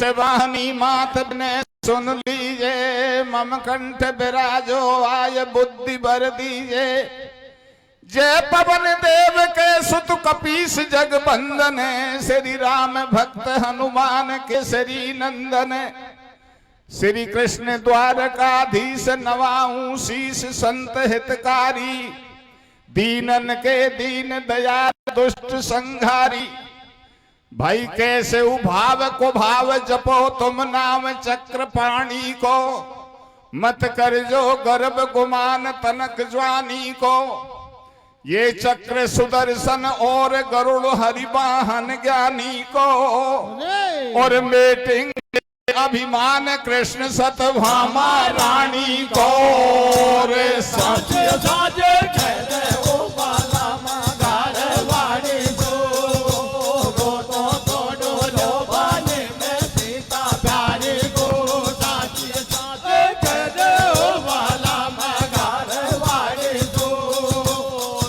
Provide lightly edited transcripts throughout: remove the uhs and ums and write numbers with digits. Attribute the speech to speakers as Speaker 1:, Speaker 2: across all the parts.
Speaker 1: जय वाहनी मात ने सुन लीजे, मम कंठ विराजो आय बुद्धि भर दीजे। जय पवन देव के सुत कपीस जग बंदन, श्री राम भक्त हनुमान केसरी नंदन। श्री कृष्ण द्वारकाधीश नवाऊं शीस संत हितकारी, दीनन के दीन दयाल दुष्ट संहारी। भाई कैसे उभाव को भाव जपो तुम नाम चक्र पाणी को, मत कर जो गर्भ गुमान तनक ज्वानी को। ये चक्र सुदर्शन और गरुड़ हरिवाहन ज्ञानी को, और मेटिंग अभिमान कृष्ण सतभामा रानी को। रे साचे साचे कहते ओ बाला मगार वाणी को, गोतो तोड़ो लोभाने में सीता प्यारी को। साचे साचे कहते ओ बाला मगार वाणी को,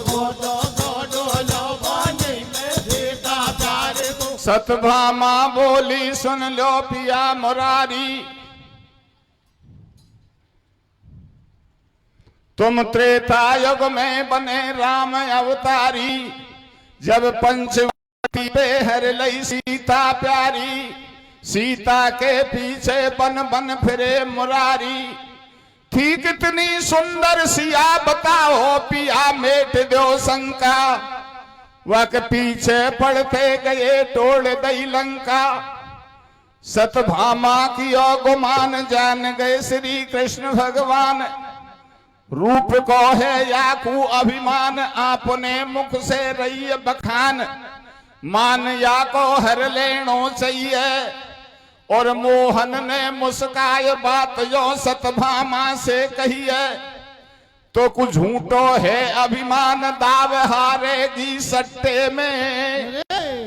Speaker 1: गोतो तोड़ो लोभाने में सीता प्यारी को। सतभामा बोली सुन लो पिया मुरारी, तुम त्रेता युग में बने राम अवतारी। जब पंचवटी पे हर लई सीता प्यारी, सीता के पीछे बन बन फिरे मुरारी। थी कितनी सुंदर सिया बताओ पिया मेट दो शंका, वह के पीछे पड़ते गए तोड़ दई लंका। सतभामा की गुमान जान गए श्री कृष्ण भगवान, रूप को है याकू अभिमान आपने मुख से रही बखान। मान या को हर लेनो चाहिए, और मोहन ने मुस्काय बात जो सतभामा से कही है। तो कुछ झूठो है अभिमान दाव हारेगी सट्टे में,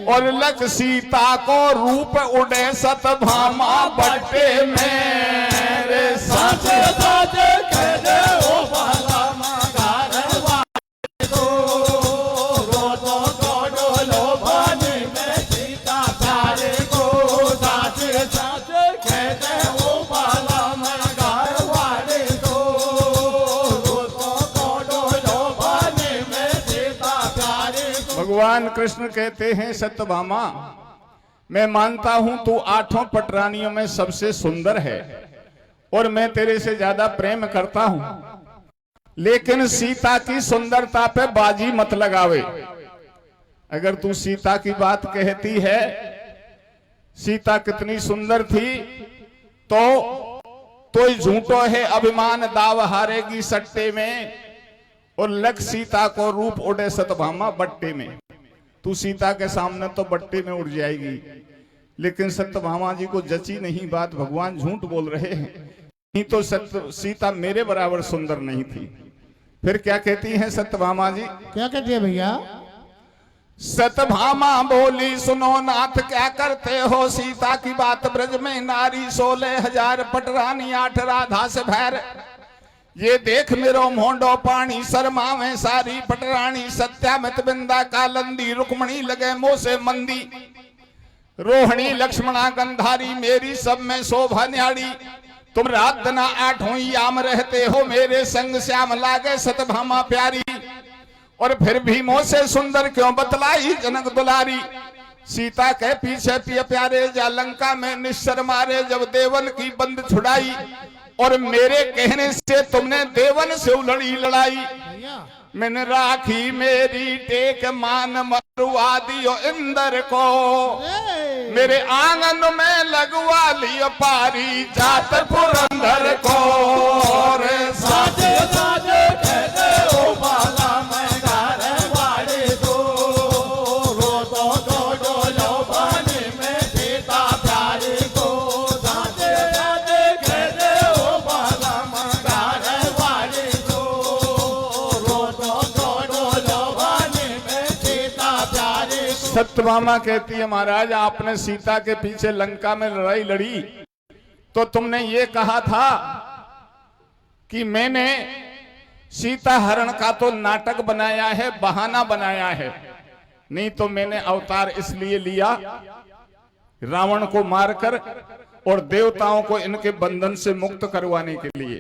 Speaker 1: और लग सीता को रूप उड़े सतभामा बट्टे में। रे साचे साचे कह दे ओ बाला मगार वाणी को, रोतो तोड़ो लोभाने में सीता प्यारे को। साचे साचे कह दे ओ बाला मगार वाणी को, रोतो तोड़ो लोभाने में सीता प्यारे को। भगवान कृष्ण कहते हैं सत्यभामा, मैं मानता हूं तू आठों पटरानियों में सबसे सुंदर है, और मैं तेरे से ज्यादा प्रेम करता हूं, लेकिन सीता की सुंदरता पे बाजी मत लगावे। अगर तू सीता की बात कहती है, सीता कितनी सुंदर थी, तो झूठो है अभिमान दाव हारेगी सट्टे में, और लग सीता को रूप उड़े सतभामा बट्टे में। तू सीता के सामने तो बट्टे में उड़ जाएगी, लेकिन सत्यभामा जी को जची नहीं बात, भगवान झूठ बोल रहे हैं। नहीं तो सीता मेरे बराबर सुंदर नहीं थी। फिर क्या कहती हैं सत्यभामा जी?
Speaker 2: क्या कहती है भैया?
Speaker 1: सतभामा बोली सुनो नाथ क्या करते हो, सीता की बात ब्रज में नारी 16,000 पटरानी 8 राधा से भैर। ये देख मेरो मोंडो पानी शर्मा में सारी पटरानी, सत्यामित बिंदा कालंदी रुक्मणी लगे मोह से मंदी। रोहिणी लक्ष्मणा गंधारी मेरी सब में शोभा न्याड़ी, तुम रात दिन 8 याम रहते हो मेरे संग श्याम लागे सतभामा प्यारी। और फिर भी मोह से सुंदर क्यों बतलाई जनक दुलारी। सीता के पीछे पिय प्यारे जा लंका में निश्चर मारे, जब देवन की बंद छुड़ाई, और मेरे कहने से तुमने देवन से उलड़ी लड़ाई। मैंने राखी मेरी टेक मान मरवा दियो इंद्र को, मेरे आंगन में लगवा लियो पारी जात पुरंदर को। रे साजे साजे कहते ओ बाला मगार वाणी को, रोतो तोड़ो लोभाने में सीता प्यारी को। साजे साजे कहते ओ बाला मगार वाणी को, रोतो तोड़ो लोभाने में सीता प्यारी को। सत्यभामा कहती है महाराज आपने सीता के पीछे लंका में लड़ाई लड़ी, तो तुमने ये कहा था कि मैंने सीता हरण का तो नाटक बनाया है, बहाना बनाया है, नहीं तो मैंने अवतार इसलिए लिया रावण को मारकर और देवताओं को इनके बंधन से मुक्त करवाने के लिए।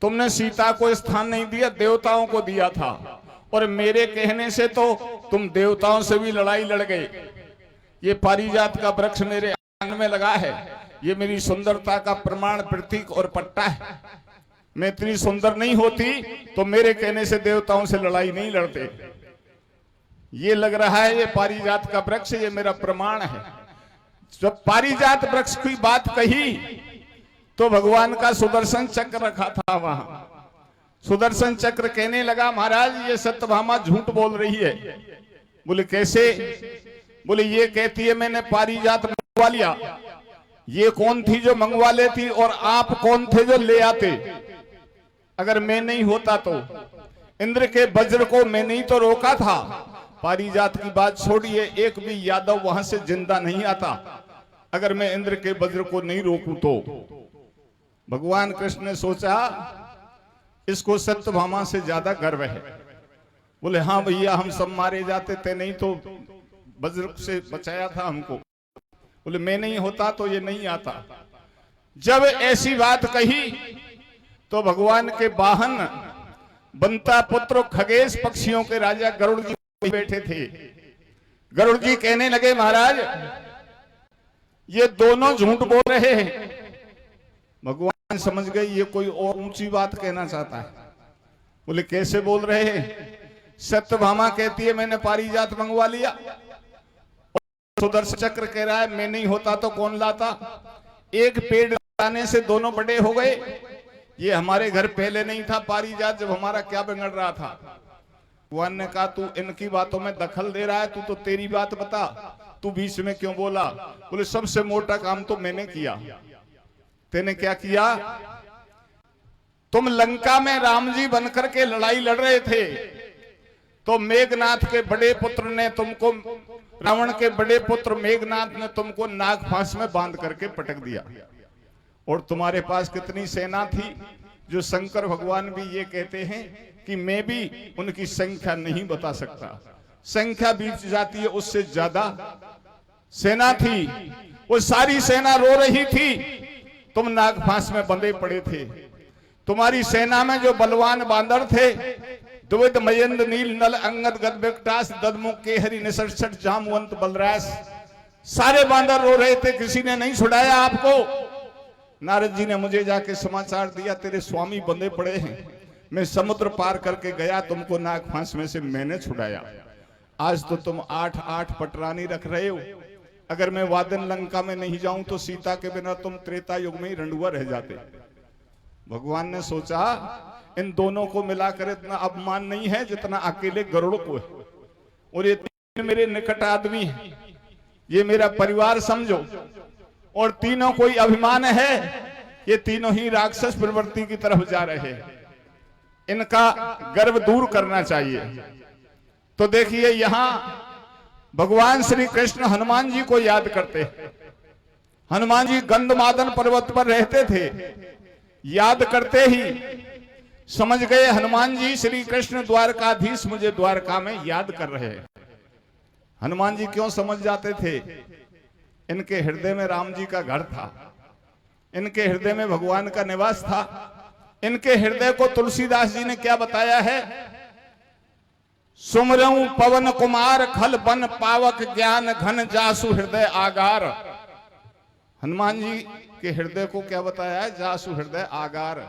Speaker 1: तुमने सीता को स्थान नहीं दिया, देवताओं को दिया था, और मेरे कहने से तो तुम देवताओं से भी लड़ाई लड़ गए। ये पारिजात का वृक्ष मेरे आंगन में लगा है, ये मेरी सुंदरता का प्रमाण, प्रतीक और पट्टा है। मैं इतनी सुंदर नहीं होती तो मेरे कहने से देवताओं से लड़ाई नहीं लड़ते। ये लग रहा है ये पारिजात का वृक्ष, ये मेरा प्रमाण है। जब पारिजात वृक्ष की बात कही तो भगवान का सुदर्शन चक्र रखा था वहां। सुदर्शन चक्र कहने लगा, महाराज ये सत्यभामा झूठ बोल रही है। बोले कैसे? बोले ये कहती है मैंने पारिजात मंगवा लिया। ये कौन थी जो मंगवा लेती, और आप कौन थे जो ले आते? अगर मैं नहीं होता तो इंद्र के वज्र को मैंने ही तो रोका था। पारिजात की बात छोड़िए, एक भी यादव वहां से जिंदा नहीं आता अगर मैं इंद्र के वज्र को नहीं रोकूं तो। भगवान कृष्ण ने सोचा इसको सत्यभामा से ज्यादा गर्व है। बोले हाँ भैया, हम सब मारे जाते थे, नहीं तो वज्र से बचाया था हमको। बोले मैं नहीं होता तो ये नहीं आता। जब ऐसी बात कही तो भगवान के वाहन बंता पुत्र खगेश पक्षियों के राजा गरुड़ जी बैठे थे। गरुड़ जी कहने लगे, महाराज ये दोनों झूठ बोल रहे हैं। भगवान समझ गए ये कोई और ऊंची बात कहना चाहता है। बोले कैसे बोल रहे हैं? सत्यभामा कहती है मैंने पारिजात मंगवा लिया, सुदर्शन चक्र कह रहा है मैं नहीं होता तो कौन लाता। एक पेड़ लाने से दोनों बड़े हो गए। ये हमारे घर पहले नहीं था पारिजात, जब हमारा क्या बिगड़ रहा था। भगवान ने कहा तू इनकी बातों में दखल दे रहा है, तू तो तेरी बात बता, तू बीच में क्यों बोला? बोले सबसे मोटा काम तो मैंने किया। तेने क्या किया? तुम लंका में राम जी बनकर के लड़ाई लड़ रहे थे तो मेघनाथ के बड़े पुत्र ने तुमको, रावण के बड़े पुत्र मेघनाथ ने तुमको नागफांस में बांध करके पटक दिया। और तुम्हारे पास कितनी सेना थी, जो शंकर भगवान भी ये कहते हैं कि मैं भी उनकी संख्या नहीं बता सकता। संख्या बीत जाती है, उससे ज्यादा सेना थी। वो सारी सेना रो रही थी, तुम नागफांस में बंधे पड़े थे। तुम्हारी सेना में जो बलवान बांदर थे, द्विविध मयंद नील नल अंगद गद विकटास ददमुख केहरी निसर्षट जामवंत बलरास, सारे बांदर रो रहे थे, किसी ने नहीं छुड़ाया आपको। नारद जी ने मुझे जाके समाचार दिया तेरे स्वामी बंधे पड़े हैं। मैं समुद्र पार करके गया, तुमको नागफांस में से मैंने छुड़ाया। आज तो तुम 8-8 पटरानी रख रहे हो। अगर मैं वादन लंका में नहीं जाऊं तो सीता के बिना तुम त्रेता युग में ही रंडुआ रह जाते। भगवान ने सोचा इन दोनों को मिलाकर इतना अपमान नहीं है जितना अकेले गरुड़ को है। और ये तीन मेरे निकट आदमी हैं, ये मेरा परिवार समझो। और तीनों कोई अभिमान है, ये तीनों ही राक्षस प्रवृत्ति की तरफ जा रहे हैं। इनका गर्व दूर करना चाहिए। तो देखिए यहां भगवान श्री कृष्ण हनुमान जी को याद करते हैं। हनुमान जी गंधमादन पर्वत पर रहते थे। याद करते ही समझ गए हनुमान जी श्री कृष्ण द्वारकाधीश मुझे द्वारका में याद कर रहे हैं। हनुमान जी क्यों समझ जाते थे? इनके हृदय में राम जी का घर था, इनके हृदय में भगवान का निवास था। इनके हृदय को तुलसीदास जी ने क्या बताया है? सुमरऊ पवन कुमार खल बन पावक ज्ञान घन जासु हृदय आगार। हनुमान जी के हृदय को क्या बताया है? जासु हृदय आगार।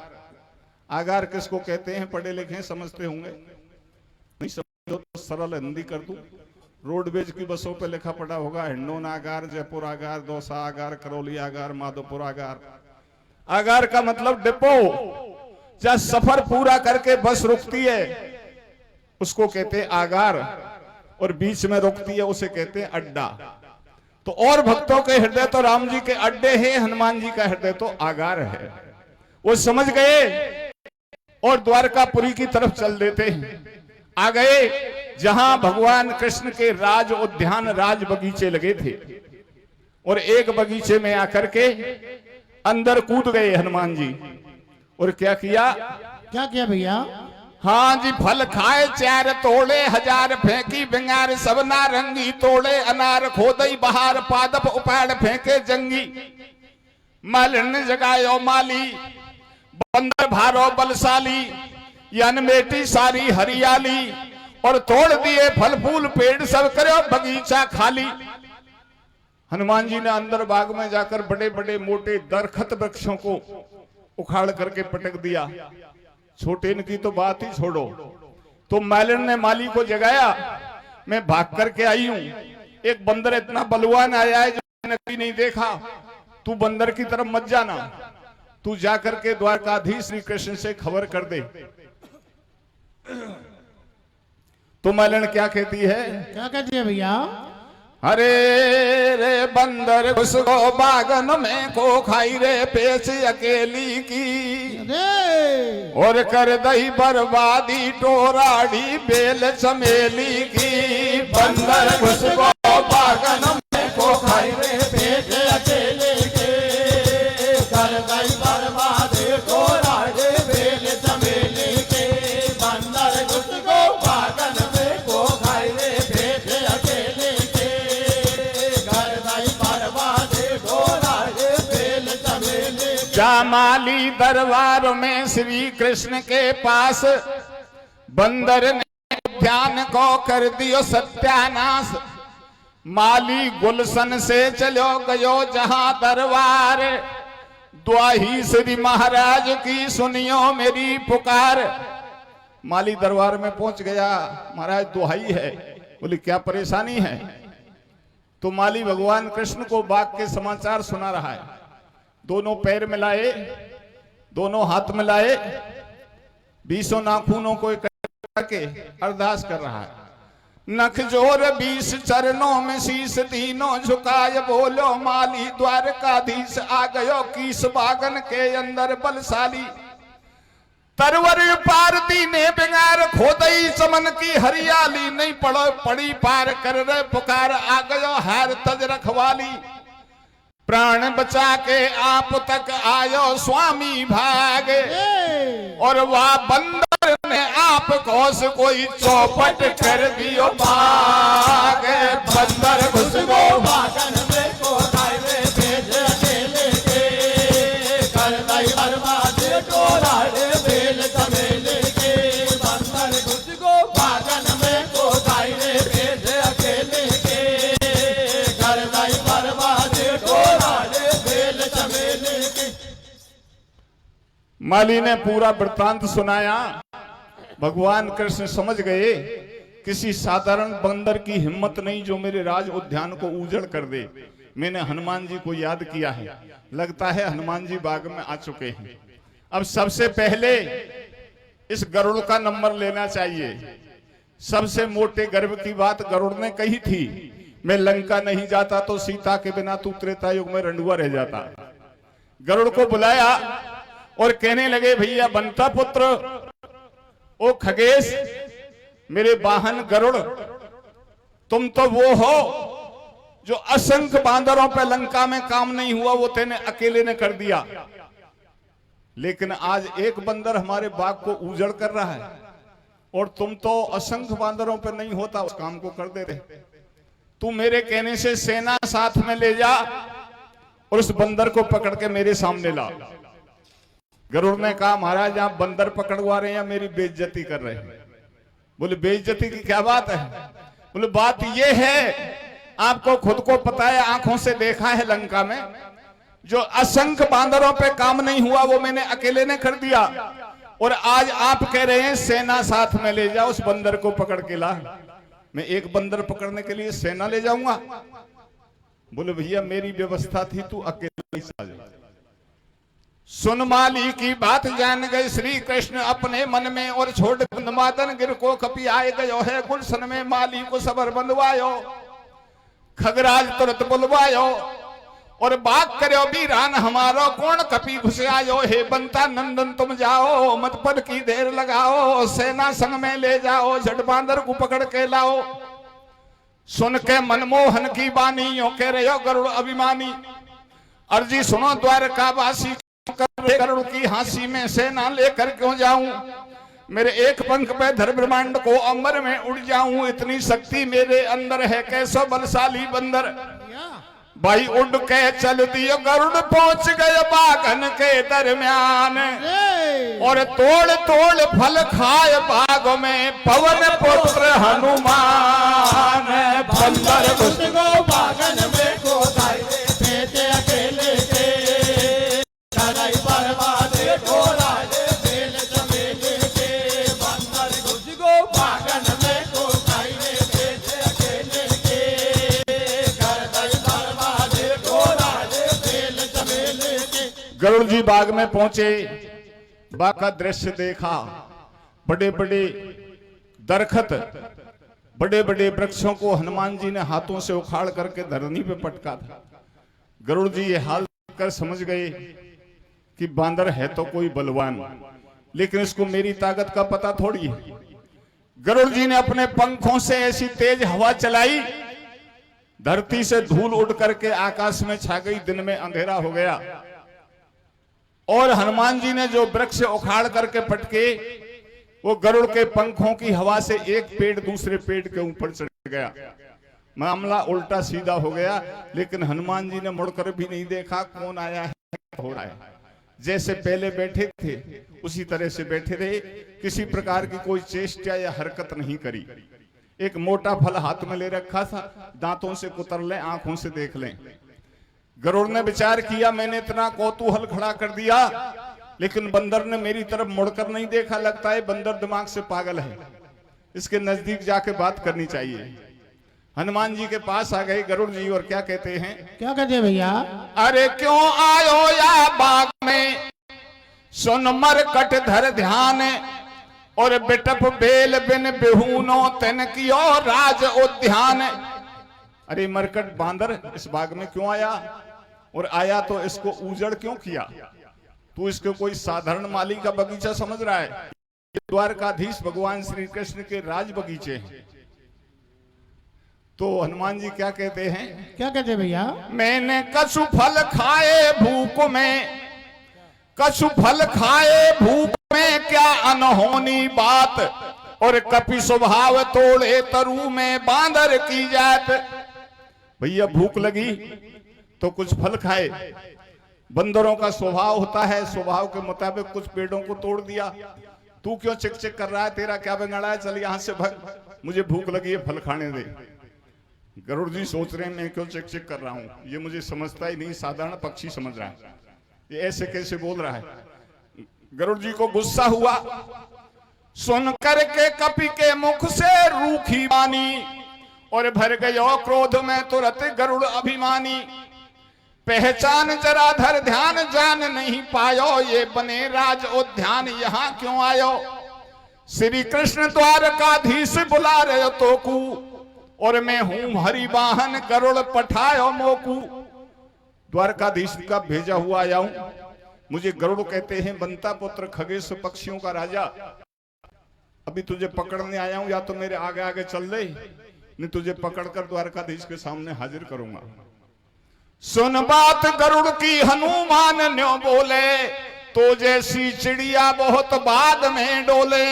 Speaker 1: आगार किसको कहते हैं? पढ़े लिखे समझते होंगे, नहीं समझो तो सरल हिंदी कर दूं। रोडवेज की बसों पे लिखा पड़ा होगा हिंडोन आगार, जयपुर आगार, दौसा आगार, करौली आगार, माधोपुर आगार। आगार का मतलब डिपो, जहां सफर पूरा करके बस रुकती है उसको कहते हैं आगार, और बीच में रुकती है उसे कहते हैं अड्डा। तो और भक्तों के हृदय तो राम जी के अड्डे हैं, हनुमान जी का हृदय तो आगार है। वो समझ गए और द्वारकापुरी की तरफ चल देते हैं। आ गए जहां भगवान कृष्ण के राज उद्यान, राज बगीचे लगे थे। और एक बगीचे में आकर के अंदर कूद गए हनुमान जी। और क्या किया?
Speaker 2: क्या किया भैया?
Speaker 1: हाँ जी, फल खाए 4 तोड़े, 1000 फेंकी बिंगार, सब नारंगी तोड़े अनार, खोदई बहार पादप उपाड़ फेंके जंगी। मालिन जगायो माली, बंदर भारो बलशाली, यन मेटी सारी हरियाली, और तोड़ दिए फल फूल पेड़, सब करो बगीचा खाली। हनुमान जी ने अंदर बाग में जाकर बड़े बड़े मोटे दरखत वृक्षों को उखाड़ करके पटक दिया। छोटे की तो बात ही छोड़ो। तो मालिन ने माली को जगाया, मैं भाग करके आई हूं, एक बंदर इतना बलवान आया है जो मैंने कभी नहीं देखा, तू बंदर की तरफ मत जाना, तू जाकर के द्वारकाधीश श्री कृष्ण से खबर कर दे। तो मालिन क्या कहती है?
Speaker 2: क्या कहती है भैया?
Speaker 1: अरे रे बंदर घुस गो बागन में को खाई रे पेच अकेली की, और कर दही बर्बादी टोराड़ी बेल चमेली की। बंदर घुस गो बागन में को खाई रे पेच अकेली की, कर दही बर्बादी टोराड़ी बेल चमेली की। बंदर घुस गो बागन में को खाई रे पेच अकेली की, जामाली दरबार में श्री कृष्ण के पास, बंदर ने ध्यान को कर दियो सत्यानाश। माली गुलशन से चलो गयो जहां दरबार, द्वाही श्री महाराज की सुनियो मेरी पुकार। माली दरबार में पहुंच गया, महाराज दुहाई है। बोले क्या परेशानी है? तो माली भगवान कृष्ण को बाग के समाचार सुना रहा है। दोनों पैर मिलाए, दोनों हाथ मिलाए, 20 नाखूनों को इकट्ठा करके अरदास कर रहा है। नख जोर 20 चरणों में शीश तीनों झुकाए, बोलो माली द्वारकाधीश आ गयो किस बागन के अंदर बलशाली। तरवर पारती ने बिगार, खोदई चमन की हरियाली, नहीं पड़ी पार कर रहे पुकार, आ गयो हार तज रखवाली। प्राण बचा के आप तक आयो स्वामी भागे, और वह बंदर ने आपको से कोई चौपट कर दियो भागे। बंदर घुस गो बागन में को खाई रे पेच अकेले के, कर दई बर्बादी टोराड़े बेल चमेली के। बंदर घुस गो बागन में को खाई रे पेच अकेले के, कर दई बर्बादी टोराड़े बेल चमेली के। माली ने पूरा वृत्तांत सुनाया। भगवान कृष्ण समझ गए किसी साधारण बंदर की हिम्मत नहीं जो मेरे राज उद्यान को उजड़ कर दे। मैंने हनुमान जी को याद किया है, लगता है हनुमान जी बाग में आ चुके हैं। अब सबसे पहले इस गरुड़ का नंबर लेना चाहिए। सबसे मोटे गर्व की बात गरुड़ ने कही थी, मैं लंका नहीं जाता तो सीता के बिना तू त्रेता युग में रंडुआ रह जाता। गरुड़ को बुलाया और कहने लगे, भैया बंता पुत्र, ओ खगेश, मेरे वाहन गरुड़, तुम तो वो हो जो असंख्य बांदरों पे लंका में काम नहीं हुआ वो तेने अकेले ने कर दिया, लेकिन आज एक बंदर हमारे बाग को उजड़ कर रहा है और तुम तो असंख्य बांदरों पे नहीं होता उस काम को कर दे रहे। तू मेरे कहने से सेना साथ में ले जा और उस बंदर को पकड़ के मेरे सामने ला। गरुड़ ने कहा, महाराज आप बंदर पकड़वा रहे हैं, मेरी बेइज्जती कर रहे हैं। बोले बेइज्जती की क्या बात है? बोले बात ये है, आपको खुद को पता है, आंखों से देखा है लंका में जो असंख्य बांदरों पे काम नहीं हुआ वो मैंने अकेले ने कर दिया, और आज आप कह रहे हैं सेना साथ में ले जाओ, उस बंदर को पकड़ के ला। मैं एक बंदर पकड़ने के लिए सेना ले जाऊंगा? बोले भैया मेरी व्यवस्था थी, तू अकेले आ जा। सुन माली की बात जान गए श्री कृष्ण अपने मन में, और छोड़ मादन गिर को कपी आए गयो है गुलशन में। माली को सबर बंधवायो, खगराज तुरंत बुलवायो, और बात करो वीरान हमारो, कौन कपी घुस आयो। हे बंता नंदन तुम जाओ, मत पर की देर लगाओ, सेना संग में ले जाओ, झट बांदर को पकड़ के लाओ। सुन के मनमोहन की बानी, यो कह रहे हो गरुड़ अभिमानी, अर्जी सुनो द्वारकावासी, गरुड़ की हांसी में सेना लेकर क्यों जाऊं। मेरे एक पंख पे धर ब्रह्मांड को अंबर में उड़ जाऊं, इतनी शक्ति मेरे अंदर है, कैसो बलशाली बंदर। भाई उड़ के चल दियो गरुड़, पहुंच गए बागन के दरमियान, और तोड़ तोड़ फल खाए बाग में पवन पुत्र हनुमान। बंदर घुस गो बागन में को भेजे अकेले के, कराई बर्बाद को राज बेल चमेले के। बंदर घुस गो बागन में को भेजे अकेले के, कराई बर्बाद को राज बेल चमेले के। गरुड़ जी बाग में पहुंचे, बाग का दृश्य देखा। बड़े बड़े दरखत, बड़े बड़े वृक्षों को हनुमान जी ने हाथों से उखाड़ करके धरनी पे पटका था। गरुड़ जी ये हाल कर समझ गए कि बांदर है तो कोई बलवान, लेकिन इसको मेरी ताकत का पता थोड़ी है। गरुड़ जी ने अपने पंखों से ऐसी तेज हवा चलाई, धरती से धूल उड़ करके आकाश में छा गई, दिन में अंधेरा हो गया। और हनुमान जी ने जो वृक्ष उखाड़ करके पटके, वो गरुड़ के पंखों की हवा से एक पेड़ दूसरे पेड़ के ऊपर चढ़ गया। मामला उल्टा सीधा हो गया, लेकिन हनुमान जी ने मुड़कर भी नहीं देखा कौन आया है, हो रहा है। जैसे पहले बैठे थे उसी तरह से बैठे रहे, किसी प्रकार की कोई चेष्टा या हरकत नहीं करी। एक मोटा फल हाथ में ले रखा था, दांतों से कुतर लें, आंखों से देख लें। गरुड़ ने विचार किया, मैंने इतना कौतूहल खड़ा कर दिया, लेकिन बंदर ने मेरी तरफ मुड़कर नहीं देखा। लगता है बंदर दिमाग से पागल है, इसके नजदीक जाके बात करनी चाहिए। हनुमान जी के पास आ गए गरुड़ जी, और क्या कहते हैं?
Speaker 2: क्या कहते हैं भैया?
Speaker 1: अरे क्यों आयो या बाग में, सुन मरकट धर ध्यान, और बिटप बेल बिन बिहूनो तिन कियो राज उद्यान। अरे मरकट बांदर इस बाग में क्यों आया, और आया तो इसको उजड़ क्यों किया? तू इसको कोई साधारण माली का बगीचा समझ रहा है? द्वारकाधीश भगवान श्री कृष्ण के राज बगीचे हैं। तो हनुमान जी क्या कहते हैं?
Speaker 2: क्या कहते हैं भैया?
Speaker 1: मैंने कछु फल खाए भूख में, कछु फल खाए भूख में क्या अनहोनी बात, और कपि स्वभाव तोड़े तरु में बांदर की जात। भैया भूख लगी तो कुछ फल खाए, बंदरों का स्वभाव होता है, स्वभाव के मुताबिक कुछ पेड़ों को तोड़ दिया। तू क्यों चिक चिक कर रहा है, तेरा क्या बिगड़ा है, चल यहां से भग, मुझे भूख लगी है, फल खाने दे। गरुड़ जी सोच रहे हैं मैं क्यों चिक चिक कर रहा हूं, ये मुझे समझता ही नहीं, साधारण पक्षी समझ रहा है, ये ऐसे कैसे बोल रहा है। गरुड़ जी को गुस्सा हुआ, सुन करके कपि के मुख से रूखी वाणी, और भर गयो क्रोध में तुरंत गरुड़ अभिमानी। पहचान जरा धर ध्यान, जान नहीं पायो ये बने राज उद्यान, यहाँ क्यों आयो? श्री कृष्ण द्वारकाधीश बुला रहे तो कू, और मैं हूं हरि वाहन गरुड़ पठायो मोकू। द्वारकाधीश का भेजा हुआ आया हूं, मुझे गरुड़ कहते हैं, बंता पुत्र खगेश पक्षियों का राजा। अभी तुझे पकड़ने आया हूं, या तो मेरे आगे आगे चल ले, नहीं तुझे पकड़कर द्वारकाधीश के सामने हाजिर करूंगा। सुन बात गरुड़ की हनुमान न्यों बोले, तो जैसी चिड़िया बहुत बाद में डोले।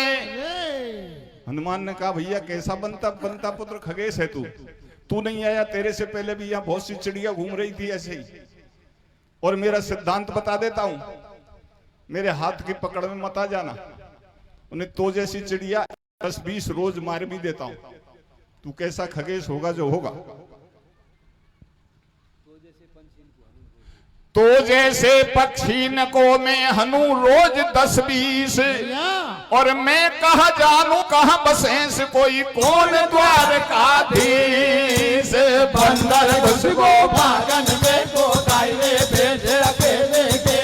Speaker 1: हनुमान ने कहा भैया कैसा बंता पुत्र खगेश है तू नहीं आया, तेरे से पहले भी यहाँ बहुत सी चिड़िया घूम रही थी ऐसे ही। और मेरा सिद्धांत बता देता हूं, मेरे हाथ की पकड़ में मत आ जाना, उन्हें तो जैसी चिड़िया 10-20 रोज मार भी देता हूं। तू कैसा खगेश होगा जो होगा। तो जैसे पक्षी न को मैं हनु रोज 10-20, और मैं कहा जानू कहां बसें कोई कौन द्वारकाधीश। बंदर घुस गो बागन में को गायले भेजे अकेले के,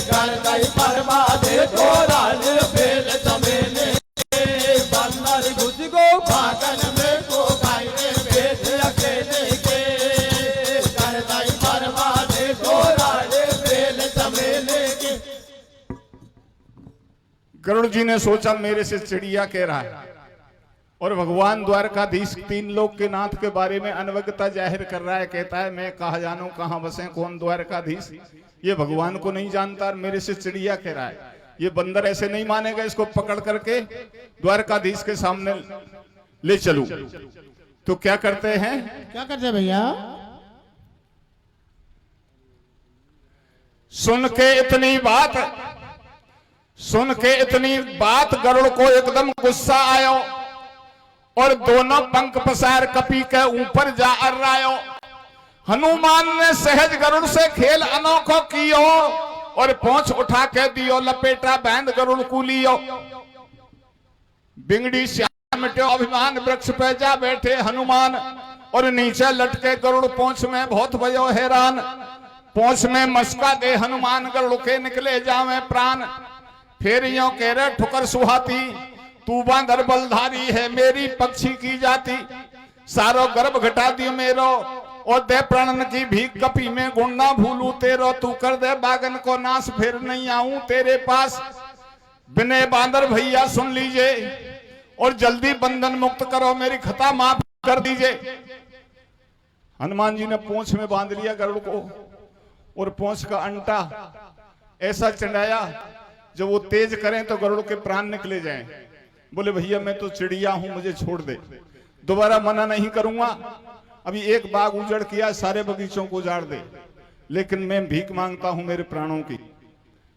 Speaker 1: गरदाई बर्बाद को राज बेल चमेले के। बंदर घुस गो बागन में को गायले भेजे अकेले के, गरदाई बर्बाद को राज बेल चमेले के। गरुड़ जी ने सोचा मेरे से चिड़िया कह रहा है, और भगवान द्वारकाधीश 3 लोक के नाथ के बारे में अनवगता जाहिर कर रहा है। कहता है मैं कहा जानू कहां बसे कौन द्वारकाधीश, ये भगवान को नहीं जानता और मेरे से चिड़िया कह रहा है। ये बंदर ऐसे नहीं मानेगा, इसको पकड़ करके द्वारकाधीश के सामने ले चलूं। तो क्या करते हैं,
Speaker 2: क्या करते भैया?
Speaker 1: सुन के इतनी बात गरुड़ को एकदम गुस्सा आयो और दोनों पंख पसार कपी के ऊपर जा अर्रायो। हनुमान ने सहज गरुड़ से खेल अनोखो कियो और पहुंच उठा के दियो लपेटा बैंड गरुड़ को लियो। बिंगड़ी श्याम मिट्यो अभिमान वृक्ष पे जा बैठे हनुमान और नीचे लटके गरुड़ पहुंच में बहुत भयो हैरान। पहुंच में मस्का दे हनुमान गरुड़ के निकले जावे प्राण। फिर यो कह रहे ठुकर सुहाती तू बांदर बलधारी है मेरी पक्षी की जाति। सारो गर्भ घटा दियो मेरो और दे प्रणन की भी कपी में गुण ना भूलू तेरो। तू कर दे बागन को नाश फिर नहीं आऊं तेरे पास। बिने बांदर भैया सुन लीजिए और जल्दी बंधन मुक्त करो मेरी खता माफ कर दीजिए। हनुमान जी ने पूंछ में बांध लिया गरुड़ को और पूंछ का अंटा ऐसा चढ़ाया जब वो तेज करें तो गरुड़ के प्राण निकले जाएं। बोले भैया मैं तो चिड़िया हूं, मुझे छोड़ दे, दोबारा मना नहीं करूंगा। अभी एक बाग उजड़ किया, सारे बगीचों को उजाड़ दे, लेकिन मैं भीख मांगता हूं मेरे प्राणों की।